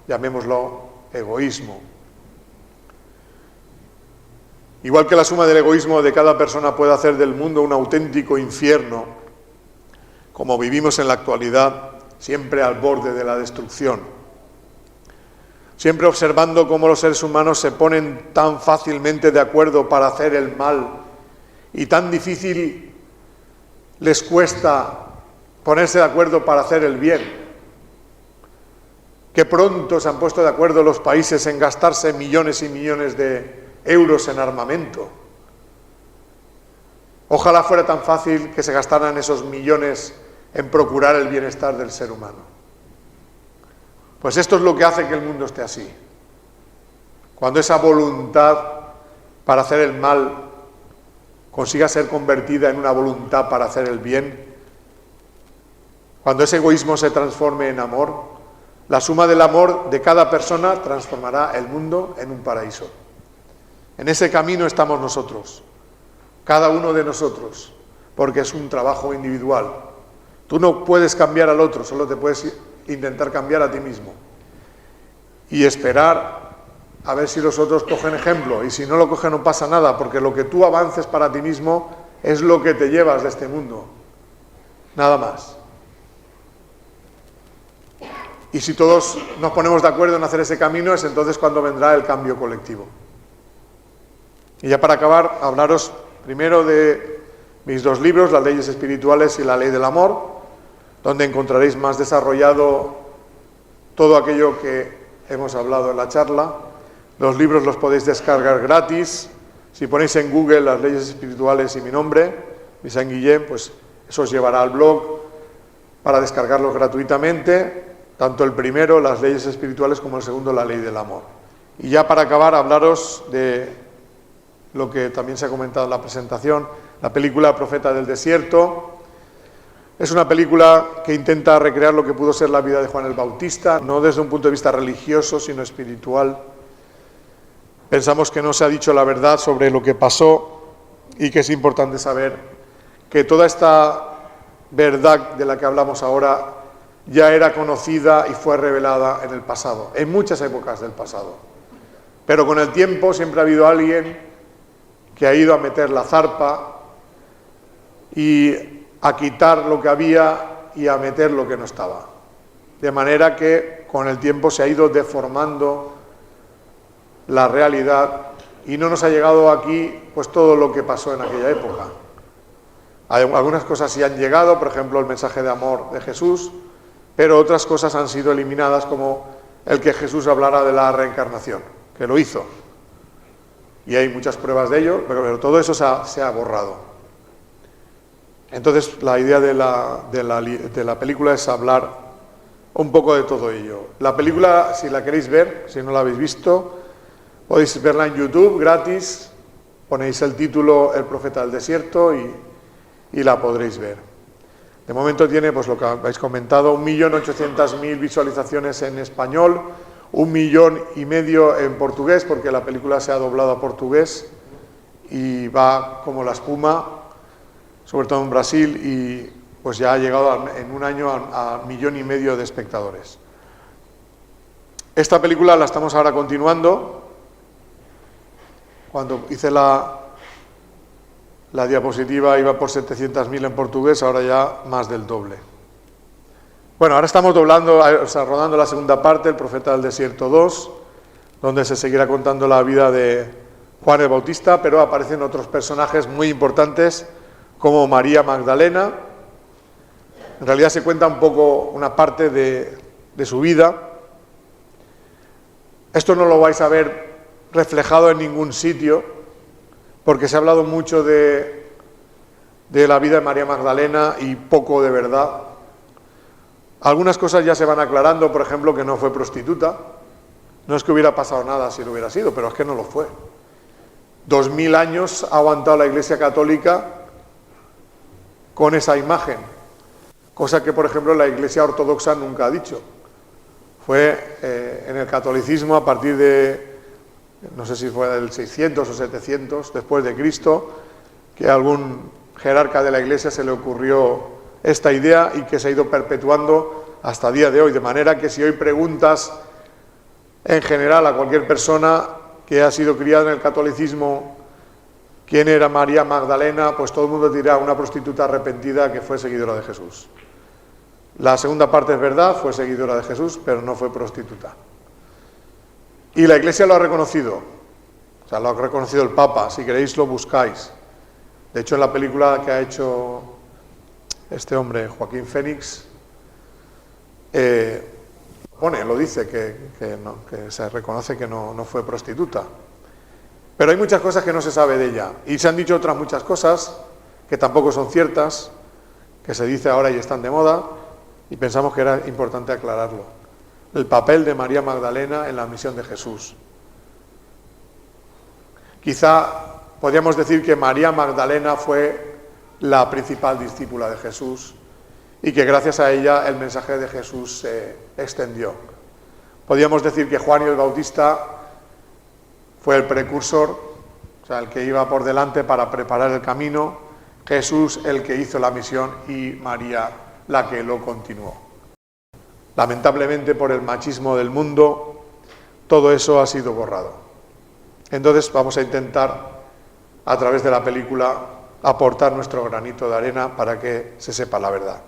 Speaker 1: llamémoslo egoísmo. Igual que la suma del egoísmo de cada persona puede hacer del mundo un auténtico infierno, como vivimos en la actualidad, siempre al borde de la destrucción, siempre observando cómo los seres humanos se ponen tan fácilmente de acuerdo para hacer el mal y tan difícil les cuesta ponerse de acuerdo para hacer el bien. Qué pronto se han puesto de acuerdo los países en gastarse millones y millones de euros en armamento. Ojalá fuera tan fácil que se gastaran esos millones en procurar el bienestar del ser humano. Pues esto es lo que hace que el mundo esté así. Cuando esa voluntad para hacer el mal consiga ser convertida en una voluntad para hacer el bien, cuando ese egoísmo se transforme en amor, la suma del amor de cada persona transformará el mundo en un paraíso. En ese camino estamos nosotros, cada uno de nosotros, porque es un trabajo individual. Tú no puedes cambiar al otro, solo te puedes intentar cambiar a ti mismo. Y esperar a ver si los otros cogen ejemplo, y si no lo cogen no pasa nada, porque lo que tú avances para ti mismo es lo que te llevas de este mundo, nada más. Y si todos nos ponemos de acuerdo en hacer ese camino, es entonces cuando vendrá el cambio colectivo. Y ya para acabar, hablaros primero de mis dos libros, Las leyes espirituales y La ley del amor, donde encontraréis más desarrollado todo aquello que hemos hablado en la charla. Los libros los podéis descargar gratis. Si ponéis en Google Las leyes espirituales y mi nombre, Vicent Guillén, pues eso os llevará al blog para descargarlos gratuitamente, tanto el primero, Las leyes espirituales, como el segundo, La ley del amor. Y ya para acabar, hablaros de lo que también se ha comentado en la presentación, la película Profeta del Desierto. Es una película que intenta recrear lo que pudo ser la vida de Juan el Bautista, no desde un punto de vista religioso, sino espiritual. Pensamos que no se ha dicho la verdad sobre lo que pasó y que es importante saber que toda esta verdad de la que hablamos ahora ya era conocida y fue revelada en el pasado, en muchas épocas del pasado. Pero con el tiempo siempre ha habido alguien que ha ido a meter la zarpa y a quitar lo que había y a meter lo que no estaba. De manera que con el tiempo se ha ido deformando la realidad y no nos ha llegado aquí pues todo lo que pasó en aquella época. Algunas cosas sí han llegado, por ejemplo el mensaje de amor de Jesús, pero otras cosas han sido eliminadas, como el que Jesús hablara de la reencarnación, que lo hizo. Y hay muchas pruebas de ello, pero todo eso se ha borrado. Entonces la idea de la película es hablar un poco de todo ello. La película, si la queréis ver, si no la habéis visto, podéis verla en YouTube gratis, ponéis el título El Profeta del Desierto y la podréis ver. De momento tiene, pues lo que habéis comentado, 1.800.000 visualizaciones en español, 1,5 millones en portugués, porque la película se ha doblado a portugués y va como la espuma, sobre todo en Brasil, y pues ya ha llegado en un año a 1,5 millones de espectadores. Esta película la estamos ahora continuando. Cuando hice la diapositiva iba por 700.000 en portugués, ahora ya más del doble. Bueno, ahora estamos rodando la segunda parte, El Profeta del Desierto 2, donde se seguirá contando la vida de Juan el Bautista, pero aparecen otros personajes muy importantes, como María Magdalena. En realidad se cuenta un poco una parte de su vida. Esto no lo vais a ver reflejado en ningún sitio, porque se ha hablado mucho de la vida de María Magdalena y poco de verdad. Algunas cosas ya se van aclarando, por ejemplo, que no fue prostituta, No es que hubiera pasado nada si lo hubiera sido, pero es que no lo fue. 2000 años ha aguantado la Iglesia Católica con esa imagen, cosa que, por ejemplo, la Iglesia Ortodoxa nunca ha dicho. Fue en el catolicismo a partir de, no sé si fue del 600 o 700 después de Cristo, que a algún jerarca de la Iglesia se le ocurrió esta idea y que se ha ido perpetuando hasta el día de hoy, de manera que si hoy preguntas en general a cualquier persona que ha sido criada en el catolicismo quién era María Magdalena, pues todo el mundo dirá una prostituta arrepentida que fue seguidora de Jesús. La segunda parte es verdad, fue seguidora de Jesús, pero no fue prostituta. Y la Iglesia lo ha reconocido, o sea, lo ha reconocido el Papa, si queréis lo buscáis. De hecho, en la película que ha hecho este hombre, Joaquín Phoenix, lo dice, que se reconoce que no fue prostituta. Pero hay muchas cosas que no se sabe de ella. Y se han dicho otras muchas cosas que tampoco son ciertas, que se dice ahora y están de moda, y pensamos que era importante aclararlo. El papel de María Magdalena en la misión de Jesús. Quizá podríamos decir que María Magdalena fue la principal discípula de Jesús y que gracias a ella el mensaje de Jesús se extendió. Podríamos decir que Juan el Bautista fue el precursor, o sea, el que iba por delante para preparar el camino, Jesús el que hizo la misión y María la que lo continuó. Lamentablemente, por el machismo del mundo, todo eso ha sido borrado. Entonces vamos a intentar, a través de la película, aportar nuestro granito de arena para que se sepa la verdad.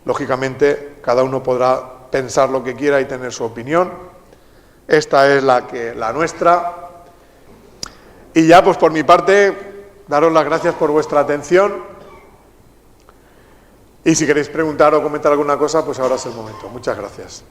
Speaker 1: Lógicamente, cada uno podrá pensar lo que quiera y tener su opinión. Esta es la nuestra. Y ya, pues por mi parte, daros las gracias por vuestra atención. Y si queréis preguntar o comentar alguna cosa, pues ahora es el momento. Muchas gracias.